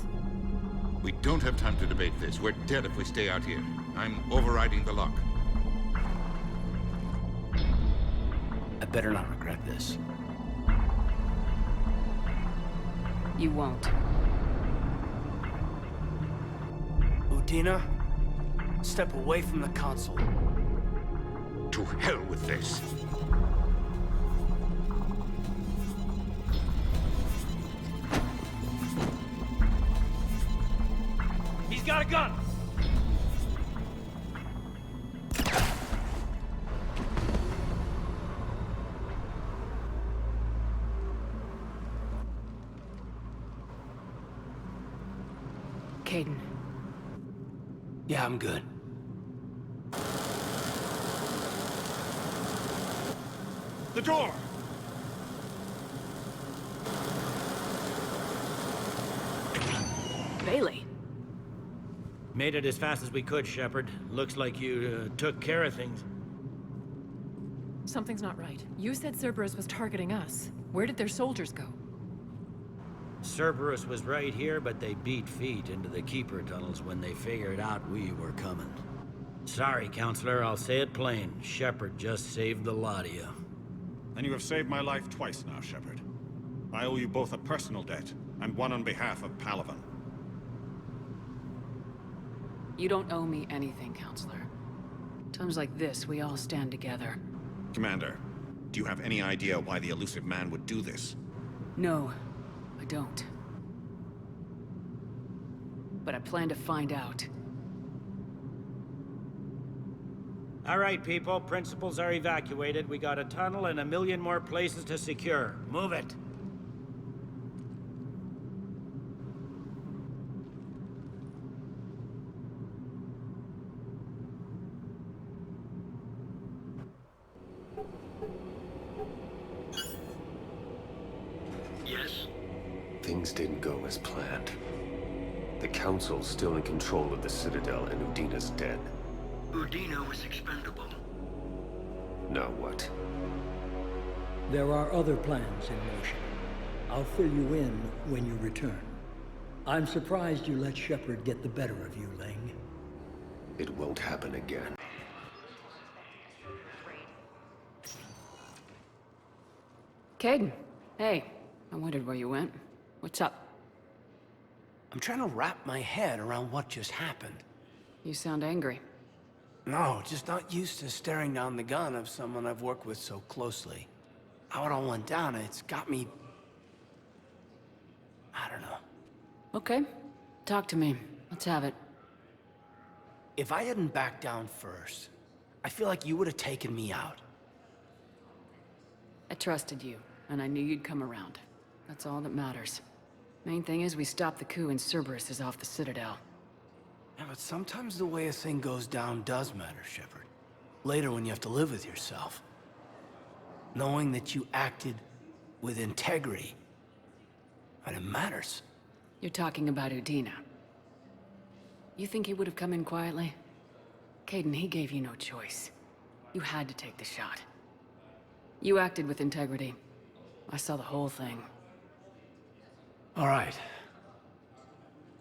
Speaker 20: We don't have time to debate this. We're dead if we stay out here. I'm overriding the lock.
Speaker 1: I better not regret this.
Speaker 3: You won't.
Speaker 1: Udina, step away from the console.
Speaker 20: To hell with this.
Speaker 1: He's got a gun!
Speaker 3: Kaidan.
Speaker 1: Yeah, I'm good.
Speaker 17: The door!
Speaker 3: Bailey.
Speaker 22: Made it as fast as we could, Shepard. Looks like you took care of things.
Speaker 21: Something's not right. You said Cerberus was targeting us. Where did their soldiers go?
Speaker 22: Cerberus was right here, but they beat feet into the Keeper tunnels when they figured out we were coming. Sorry, Counselor, I'll say it plain. Shepard just saved the lot of you.
Speaker 13: And you have saved my life twice now, Shepard. I owe you both a personal debt, and one on behalf of Palaven.
Speaker 3: You don't owe me anything, Counselor. Times like this, we all stand together.
Speaker 13: Commander, do you have any idea why the elusive man would do this?
Speaker 3: No, I don't. But I plan to find out.
Speaker 22: All right, people. Principals are evacuated. We got a tunnel and 1 million more places to secure. Move it.
Speaker 23: Yes? Things didn't go as planned. The Council's still in control of the Citadel and Udina's dead.
Speaker 11: Udina was expendable.
Speaker 23: Now what?
Speaker 24: There are other plans in motion. I'll fill you in when you return. I'm surprised you let Shepard get the better of you, Ling.
Speaker 23: It won't happen again.
Speaker 3: Kaidan, hey. I wondered where you went. What's up?
Speaker 1: I'm trying to wrap my head around what just happened.
Speaker 3: You sound angry.
Speaker 1: No, just not used to staring down the gun of someone I've worked with so closely. How it all went down, it's got me... I don't know.
Speaker 3: Okay. Talk to me. Let's have it.
Speaker 1: If I hadn't backed down first, I feel like you would have taken me out.
Speaker 3: I trusted you, and I knew you'd come around. That's all that matters. Main thing is we stopped the coup and Cerberus is off the Citadel.
Speaker 1: Yeah, but sometimes the way a thing goes down does matter, Shepard. Later when you have to live with yourself. Knowing that you acted with integrity, and it matters.
Speaker 3: You're talking about Udina. You think he would have come in quietly? Kaidan, he gave you no choice. You had to take the shot. You acted with integrity. I saw the whole thing.
Speaker 1: All right.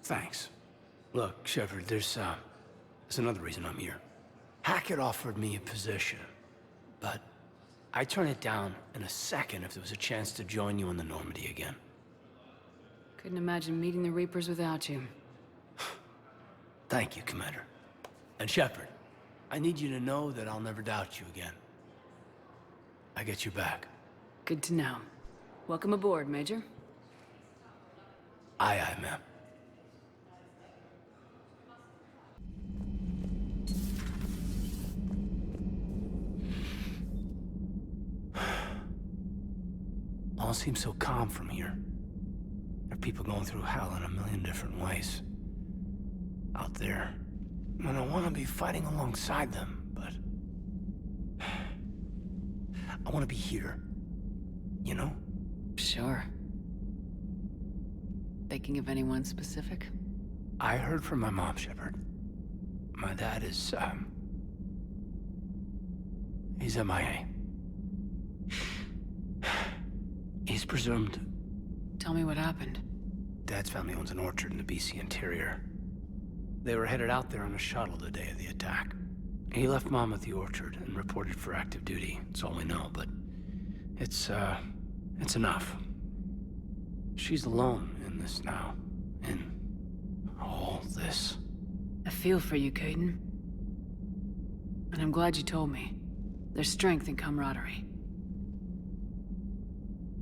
Speaker 1: Thanks. Look, Shepard, there's another reason I'm here. Hackett offered me a position, but I'd turn it down in a second if there was a chance to join you in the Normandy again.
Speaker 3: Couldn't imagine meeting the Reapers without you.
Speaker 1: Thank you, Commander. And Shepard, I need you to know that I'll never doubt you again.
Speaker 4: I get you back.
Speaker 3: Good to know. Welcome aboard, Major.
Speaker 4: Aye, aye, ma'am. All seems so calm from here. There are people going through hell in a million different ways. Out there. And I want to be fighting alongside them, but... I want to be here. You know?
Speaker 3: Sure. Thinking of anyone specific?
Speaker 4: I heard from my mom, Shepard. My dad is, he's MIA. He's presumed.
Speaker 3: Tell me what happened.
Speaker 4: Dad's family owns an orchard in the BC interior. They were headed out there on a shuttle the day of the attack. He left Mom at the orchard and reported for active duty. That's all we know, but it's enough. She's alone in this now. In all this.
Speaker 3: I feel for you, Kaidan. And I'm glad you told me. There's strength in camaraderie.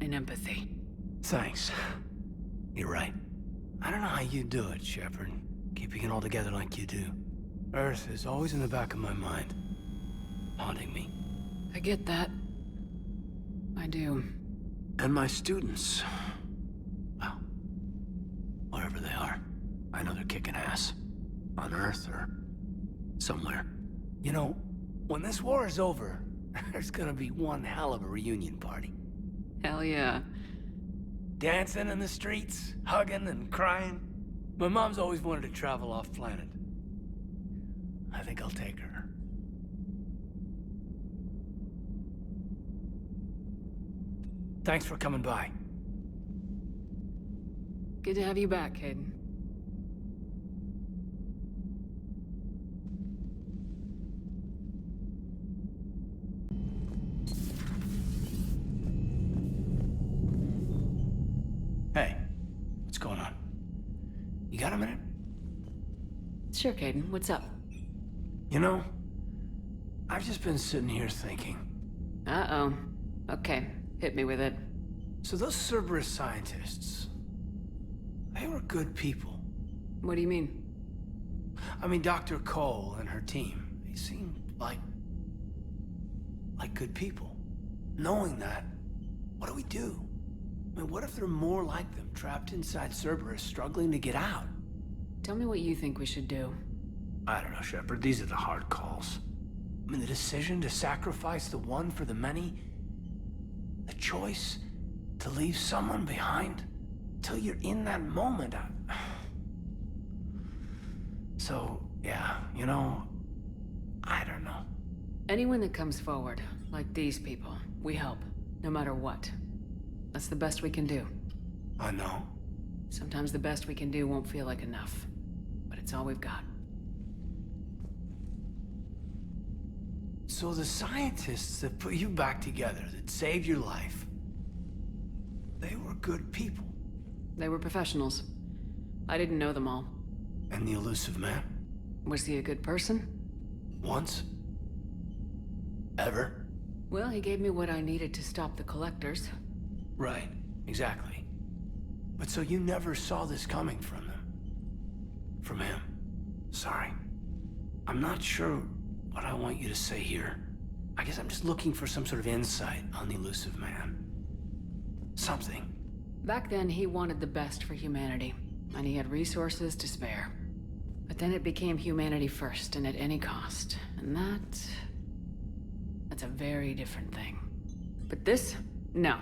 Speaker 3: And empathy.
Speaker 4: Thanks. You're right. I don't know how you do it, Shepard. Keeping it all together like you do. Earth is always in the back of my mind. Haunting me.
Speaker 3: I get that. I do.
Speaker 4: And my students. Well, wherever they are. I know they're kicking ass. On Earth or somewhere. You know, when this war is over, there's gonna be one hell of a reunion party.
Speaker 3: Hell yeah.
Speaker 4: Dancing in the streets, hugging and crying. My mom's always wanted to travel off-planet. I think I'll take her. Thanks for coming by.
Speaker 3: Good to have you back, Kaidan.
Speaker 4: Hey, what's going on? You got a minute?
Speaker 3: Sure, Kaidan. What's up?
Speaker 4: You know, I've just been sitting here thinking.
Speaker 3: Uh-oh. Okay, hit me with it.
Speaker 4: So those Cerberus scientists, they were good people.
Speaker 3: What do you mean?
Speaker 4: I mean, Dr. Cole and her team, they seemed like good people. Knowing that, what do we do? I mean, what if there are more like them, trapped inside Cerberus, struggling to get out?
Speaker 3: Tell me what you think we should do.
Speaker 4: I don't know, Shepard. These are the hard calls. I mean, the decision to sacrifice the one for the many, the choice to leave someone behind, till you're in that moment. So, yeah, you know, I don't know.
Speaker 3: Anyone that comes forward, like these people, we help, no matter what. That's the best we can do.
Speaker 4: I know.
Speaker 3: Sometimes the best we can do won't feel like enough, but it's all we've got.
Speaker 4: So the scientists that put you back together, that saved your life, they were good people.
Speaker 3: They were professionals. I didn't know them all.
Speaker 4: And the elusive man?
Speaker 3: Was he a good person?
Speaker 4: Once? Ever?
Speaker 3: Well, he gave me what I needed to stop the collectors.
Speaker 4: Right, exactly. But so you never saw this coming from them? From him? Sorry. I'm not sure what I want you to say here. I guess I'm just looking for some sort of insight on the elusive man. Something.
Speaker 3: Back then, he wanted the best for humanity, and he had resources to spare. But then it became humanity first, and at any cost. And that's a very different thing. But this? No.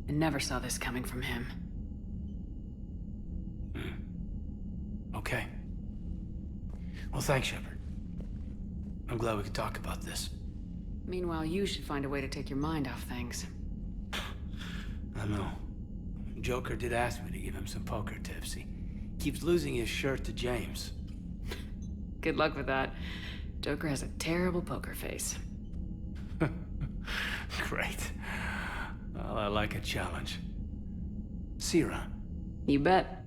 Speaker 3: I never saw this coming from him.
Speaker 4: Okay. Well, thanks, Shepard. I'm glad we could talk about this.
Speaker 3: Meanwhile, you should find a way to take your mind off things.
Speaker 4: I know. Joker did ask me to give him some poker tips. He keeps losing his shirt to James.
Speaker 3: Good luck with that. Joker has a terrible poker face.
Speaker 4: Great. Well, I like a challenge. See you around.
Speaker 3: You bet.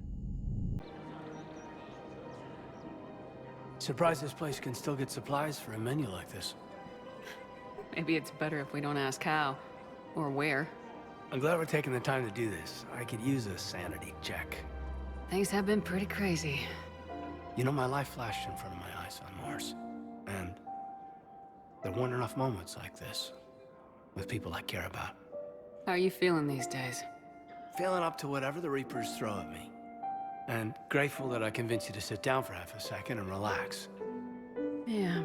Speaker 4: Surprised this place can still get supplies for a menu like this.
Speaker 3: Maybe it's better if we don't ask how. Or where.
Speaker 4: I'm glad we're taking the time to do this. I could use a sanity check.
Speaker 3: Things have been pretty crazy.
Speaker 4: You know, my life flashed in front of my eyes on Mars. And there weren't enough moments like this with people I care about.
Speaker 3: How are you feeling these days?
Speaker 4: Feeling up to whatever the Reapers throw at me. And grateful that I convinced you to sit down for half a second and relax.
Speaker 3: Yeah.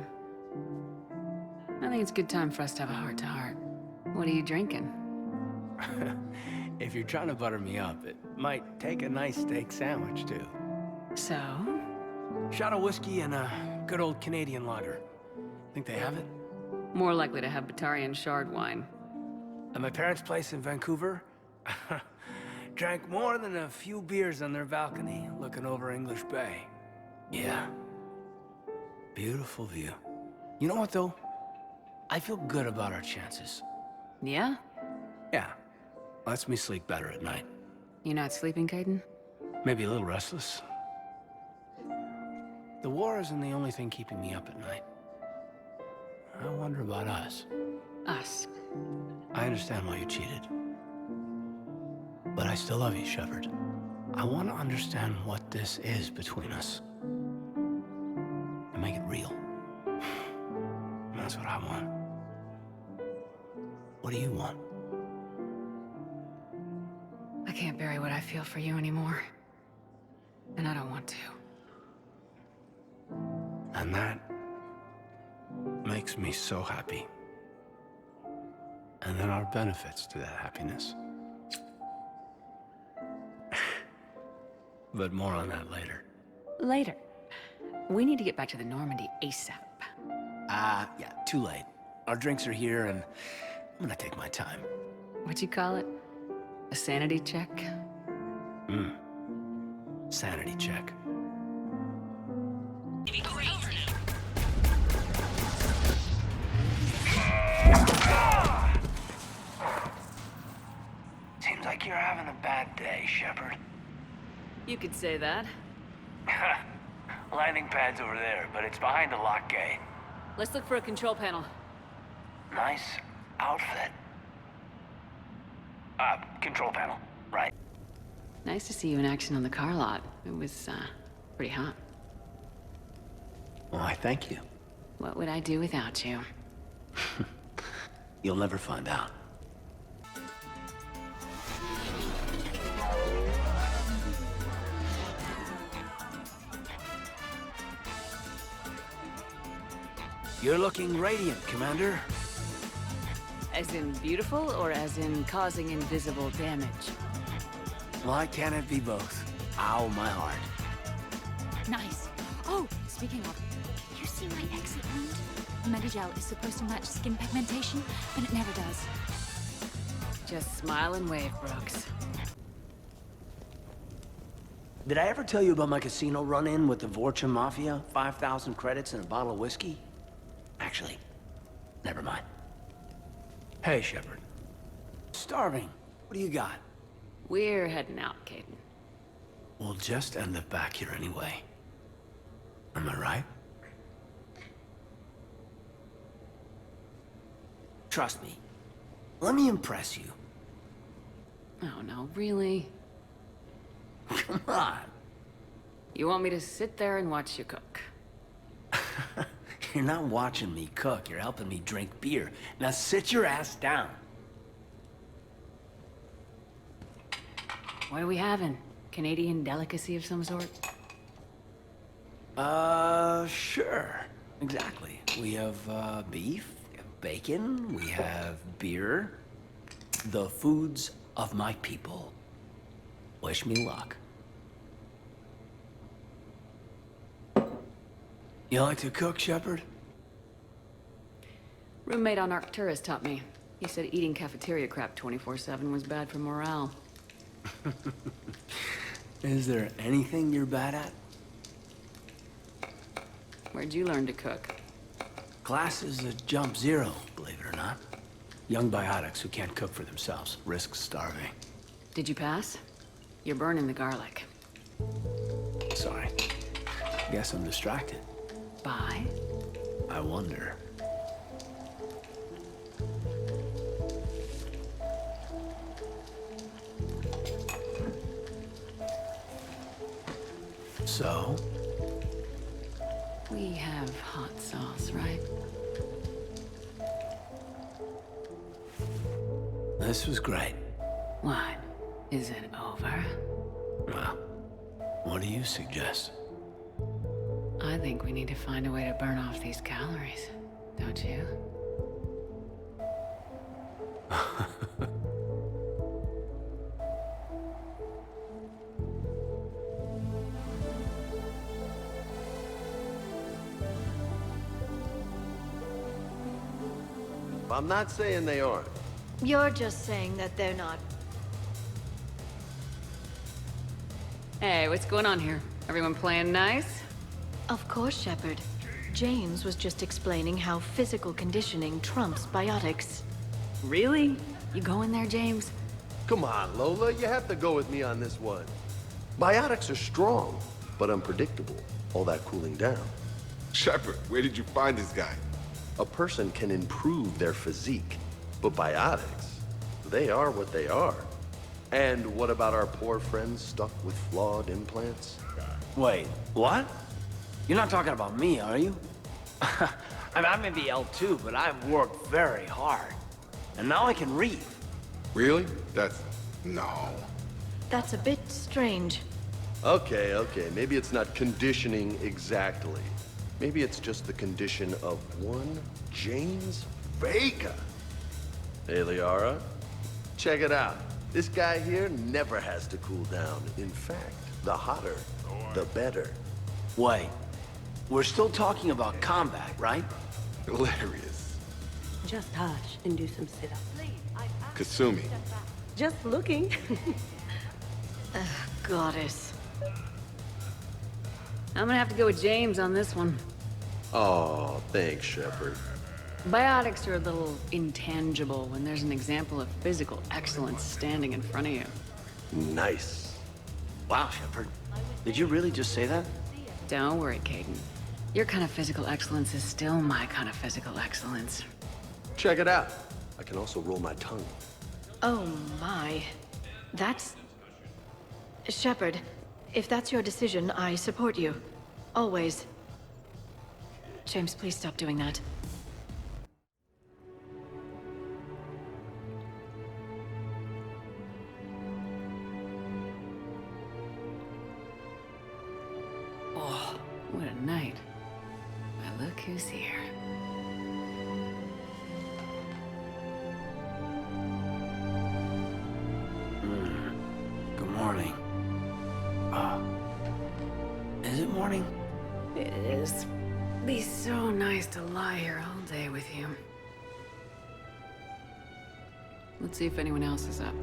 Speaker 3: I think it's a good time for us to have a heart-to-heart. What are you drinking?
Speaker 4: If you're trying to butter me up, it might take a nice steak sandwich, too.
Speaker 3: So?
Speaker 4: Shot of whiskey and a good old Canadian lager. Think they have it?
Speaker 3: More likely to have Batarian shard wine.
Speaker 4: At my parents' place in Vancouver, drank more than a few beers on their balcony, looking over English Bay. Yeah. Beautiful view. You know what, though? I feel good about our chances.
Speaker 3: Yeah?
Speaker 4: Yeah. Lets me sleep better at night.
Speaker 3: You not sleeping, Kaidan?
Speaker 4: Maybe a little restless. The war isn't the only thing keeping me up at night. I wonder about us.
Speaker 3: Us?
Speaker 4: I understand why you cheated. But I still love you, Shepard. I want to understand what this is between us. And make it real. That's what I want. What do you want?
Speaker 3: I can't bury what I feel for you anymore. And I don't want to.
Speaker 4: And that makes me so happy. And there are benefits to that happiness. But more on that later.
Speaker 3: Later. We need to get back to the Normandy ASAP.
Speaker 4: Yeah, too late. Our drinks are here and I'm gonna take my time.
Speaker 3: What'd you call it? A sanity check?
Speaker 4: Sanity check. Seems like you're having a bad day, Shepard.
Speaker 3: You could say that.
Speaker 4: Landing pad's over there, but it's behind a lock gate.
Speaker 3: Let's look for a control panel.
Speaker 4: Nice outfit. Control panel, right?
Speaker 3: Nice to see you in action on the car lot. It was, pretty hot.
Speaker 4: Why, thank you.
Speaker 3: What would I do without you?
Speaker 4: You'll never find out. You're looking radiant, Commander.
Speaker 3: As in beautiful, or as in causing invisible damage?
Speaker 4: Why can't it be both? Ow, my heart.
Speaker 2: Nice. Oh, speaking of, can you see my exit wound? Medigel is supposed to match skin pigmentation, but it never does.
Speaker 3: Just smile and wave, Brooks.
Speaker 4: Did I ever tell you about my casino run-in with the Vorcha Mafia? 5,000 credits and a bottle of whiskey? Actually, never mind. Hey, Shepard. Starving. What do you got?
Speaker 3: We're heading out, Kaidan.
Speaker 4: We'll just end up back here anyway. Am I right? Trust me. Let me impress you.
Speaker 3: Oh, no, really?
Speaker 4: Come on.
Speaker 3: You want me to sit there and watch you cook?
Speaker 4: You're not watching me cook. You're helping me drink beer. Now sit your ass down.
Speaker 3: What are we having? Canadian delicacy of some sort?
Speaker 4: Sure. Exactly. We have, beef, we have bacon, we have beer. The foods of my people. Wish me luck. You like to cook, Shepard?
Speaker 3: Roommate on Arcturus taught me. He said eating cafeteria crap 24/7 was bad for morale.
Speaker 4: Is there anything you're bad at?
Speaker 3: Where'd you learn to cook?
Speaker 4: Class is a jump zero, believe it or not. Young biotics who can't cook for themselves risk starving.
Speaker 3: Did you pass? You're burning the garlic.
Speaker 4: Sorry. Guess I'm distracted.
Speaker 3: By?
Speaker 4: I wonder. So?
Speaker 3: We have hot sauce, right?
Speaker 4: This was great.
Speaker 3: What? Is it over?
Speaker 4: Well, what do you suggest?
Speaker 3: I think we need to find a way to burn off these calories, don't you?
Speaker 5: I'm not saying they aren't.
Speaker 10: You're just saying that they're not.
Speaker 3: Hey, what's going on here? Everyone playing nice?
Speaker 10: Of course, Shepard. James was just explaining how physical conditioning trumps biotics.
Speaker 3: Really? You going there, James?
Speaker 5: Come on, Lola, you have to go with me on this one. Biotics are strong, but unpredictable. All that cooling down.
Speaker 20: Shepard, where did you find this guy?
Speaker 5: A person can improve their physique, but biotics, they are what they are. And what about our poor friends stuck with flawed implants?
Speaker 1: Wait, what? You're not talking about me, are you? I mean, I may be L2, but I've worked very hard. And now I can read.
Speaker 20: Really? That's... no.
Speaker 10: That's a bit strange.
Speaker 5: Okay, maybe it's not conditioning exactly. Maybe it's just the condition of one James Vega. Hey, Liara, check it out. This guy here never has to cool down. In fact, the hotter, the better.
Speaker 1: Wait, we're still talking about combat, right?
Speaker 20: Hilarious.
Speaker 7: Just hush and do some sit-ups.
Speaker 20: Kasumi.
Speaker 7: Just looking.
Speaker 10: Goddess.
Speaker 3: I'm gonna have to go with James on this one.
Speaker 5: Oh, thanks, Shepard.
Speaker 3: Biotics are a little intangible when there's an example of physical excellence standing in front of you.
Speaker 5: Nice.
Speaker 1: Wow, Shepard. Did you really just say that?
Speaker 3: Don't worry, Kaidan. Your kind of physical excellence is still my kind of physical excellence.
Speaker 5: Check it out. I can also roll my tongue.
Speaker 10: Oh my. That's... Shepard, if that's your decision, I support you. Always. James, please stop doing that.
Speaker 3: Oh, what a night. But look who's here.
Speaker 1: Good morning. Is it morning?
Speaker 3: It is. Be so nice to lie here all day with you. Let's see if anyone else is up.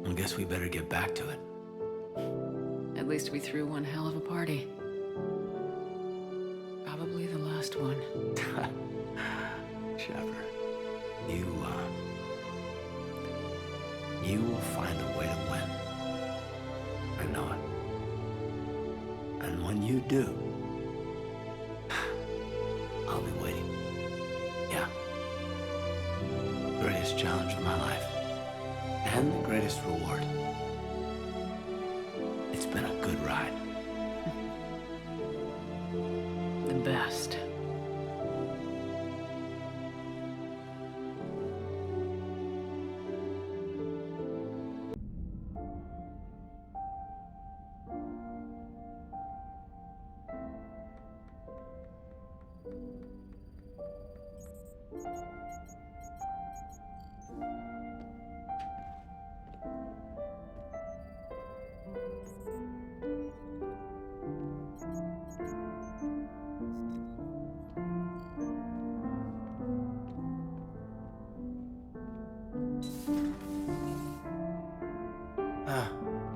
Speaker 1: I guess we better get back to it.
Speaker 3: At least we threw one hell of a party. Probably the last one.
Speaker 1: Shepard, you will find a way to win. I know it. And when you do, I'll be waiting. Yeah. Greatest challenge of my life. And the greatest reward. It's been a good ride.
Speaker 3: The best.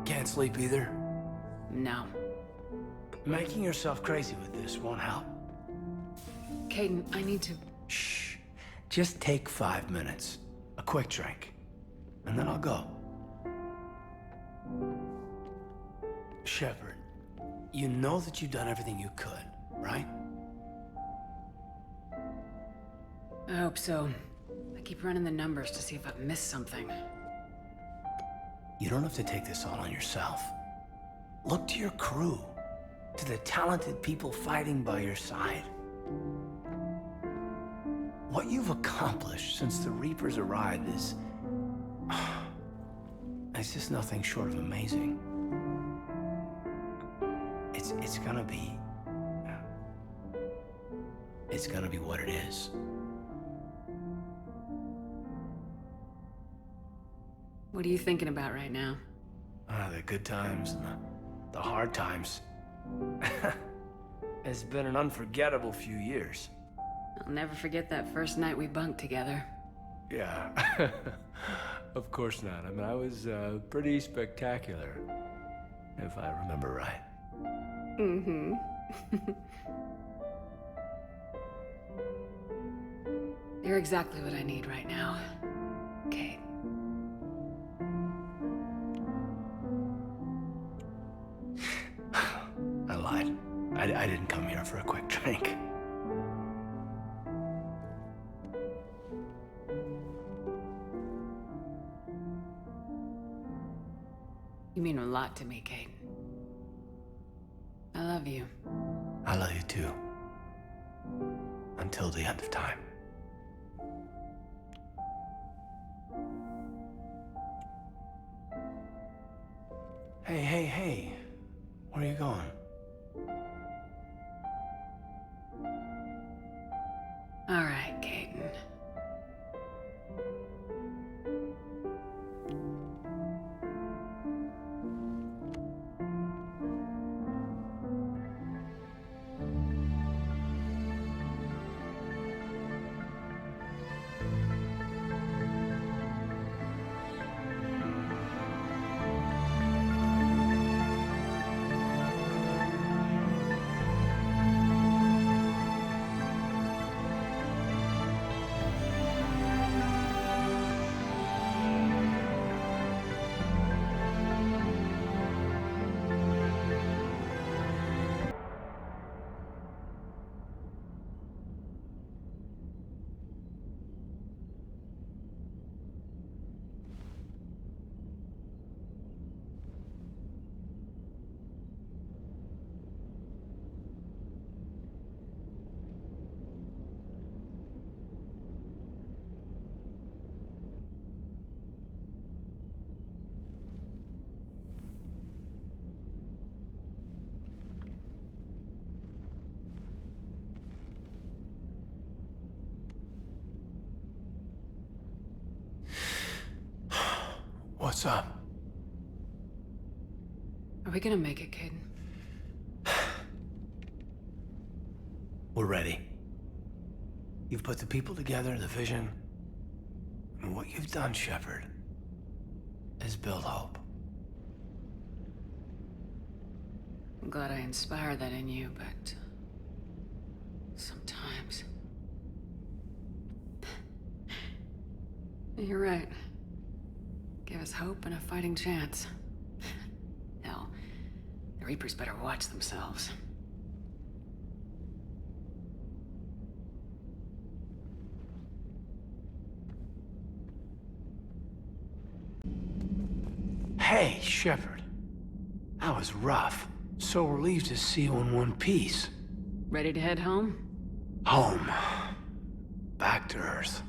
Speaker 1: Can't sleep either.
Speaker 3: No.
Speaker 1: Making yourself crazy with this won't help.
Speaker 3: Kaidan, I need to
Speaker 4: Shh. Just take 5 minutes. A quick drink. And then I'll go. Shepard, you know that you've done everything you could, right?
Speaker 3: I hope so. I keep running the numbers to see if I've missed something.
Speaker 4: You don't have to take this all on yourself. Look to your crew, to the talented people fighting by your side. What you've accomplished since the Reapers arrived is... it's just nothing short of amazing. It's gonna be... it's gonna be what it is.
Speaker 3: What are you thinking about right now?
Speaker 4: The good times and the hard times. It's been an unforgettable few years.
Speaker 3: I'll never forget that first night we bunked together.
Speaker 4: Yeah. Of course not. I mean, I was pretty spectacular, if I remember right.
Speaker 3: Mm-hmm. You're exactly what I need right now, Kate.
Speaker 4: I lied. I didn't come here for a quick drink.
Speaker 3: You mean a lot to me, Kate. I love you.
Speaker 4: I love you too. Until the end of time. Hey. Where are you going?
Speaker 3: All right, Kaidan.
Speaker 4: What's up?
Speaker 3: Are we gonna make it, Kaidan?
Speaker 4: We're ready. You've put the people together, the vision. And what you've done, Shepard, is build hope.
Speaker 3: I'm glad I inspired that in you, but... sometimes... You're right. Give us hope and a fighting chance. Hell, the Reapers better watch themselves.
Speaker 4: Hey, Shepard. That was rough. So relieved to see you in one piece.
Speaker 3: Ready to head home?
Speaker 4: Home. Back to Earth.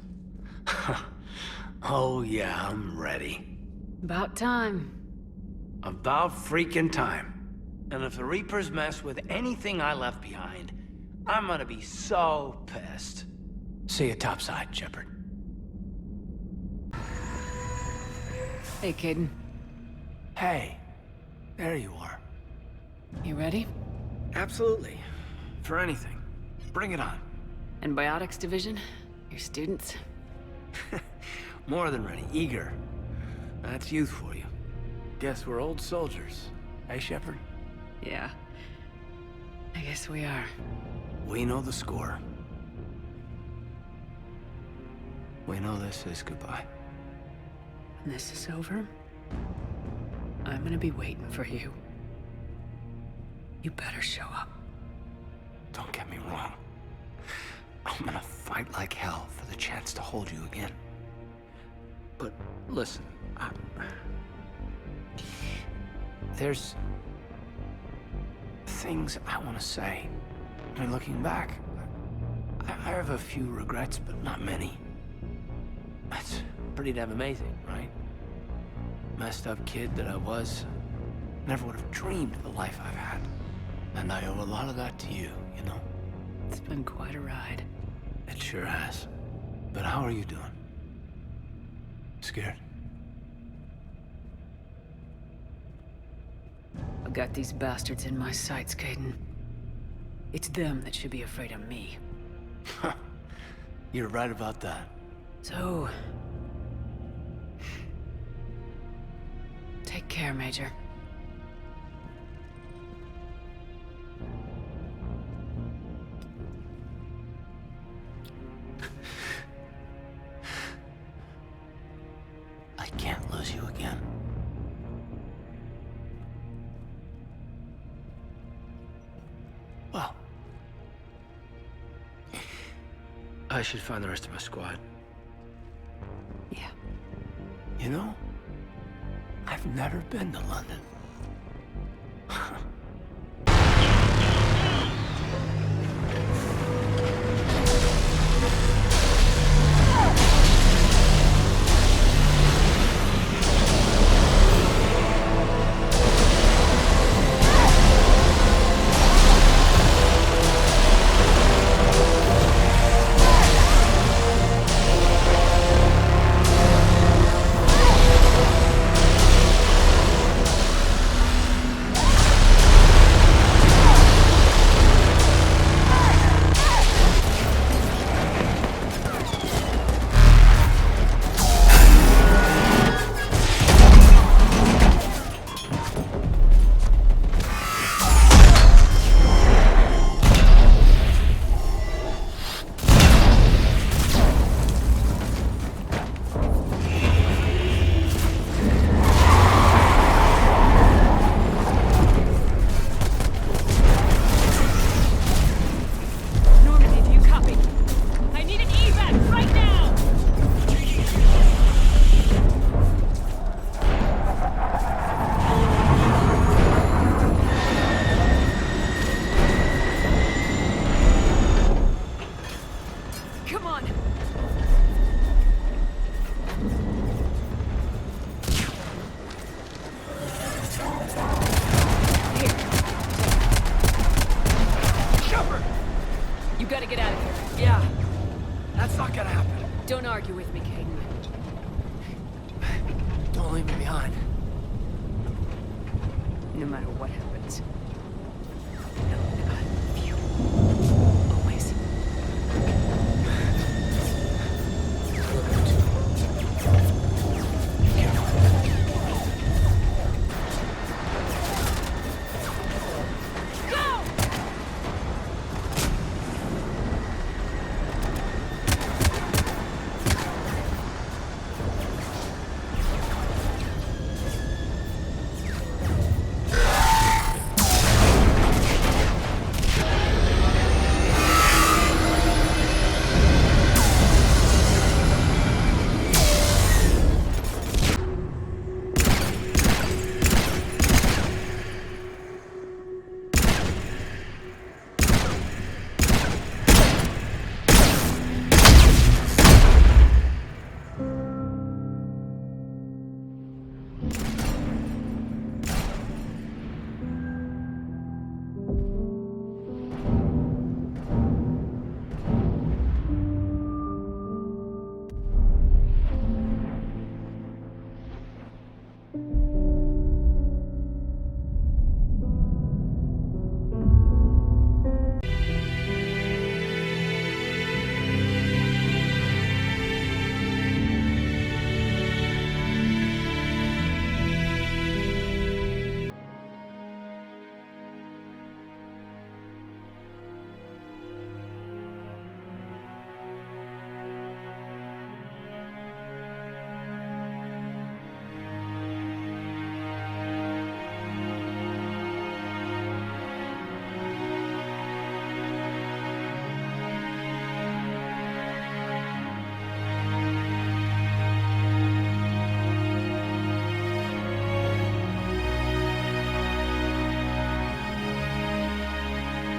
Speaker 4: Oh yeah, I'm ready.
Speaker 3: About time.
Speaker 4: About freaking time. And if the Reapers mess with anything I left behind, I'm gonna be so pissed. See you topside, Shepard.
Speaker 3: Hey, Kaidan.
Speaker 4: Hey, there you are.
Speaker 3: You ready?
Speaker 4: Absolutely. For anything. Bring it on.
Speaker 3: And Biotics Division? Your students?
Speaker 4: More than ready. Eager. That's youth for you. Guess we're old soldiers. Hey, Shepard?
Speaker 3: Yeah. I guess we are.
Speaker 4: We know the score. We know this is goodbye.
Speaker 3: When this is over, I'm gonna be waiting for you. You better show up.
Speaker 4: Don't get me wrong. I'm gonna fight like hell for the chance to hold you again. But listen, there's things I want to say. I mean, looking back, I have a few regrets, but not many. That's pretty damn amazing, right? Messed up kid that I was, never would have dreamed of the life I've had. And I owe a lot of that to you, you know?
Speaker 3: It's been quite a ride.
Speaker 4: It sure has. But how are you doing? Scared?
Speaker 3: I've got these bastards in my sights, Kaidan. It's them that should be afraid of me.
Speaker 4: You're right about that.
Speaker 3: So... take care, Major.
Speaker 4: I can't lose you again. Well, I should find the rest of my squad.
Speaker 3: Yeah.
Speaker 4: You know, I've never been to London.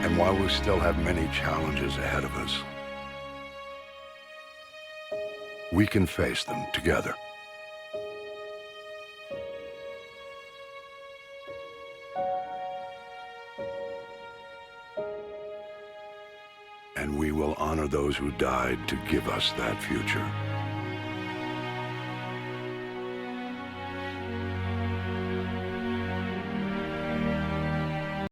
Speaker 8: And while we still have many challenges ahead of us, we can face them together. And we will honor those who died to give us that future.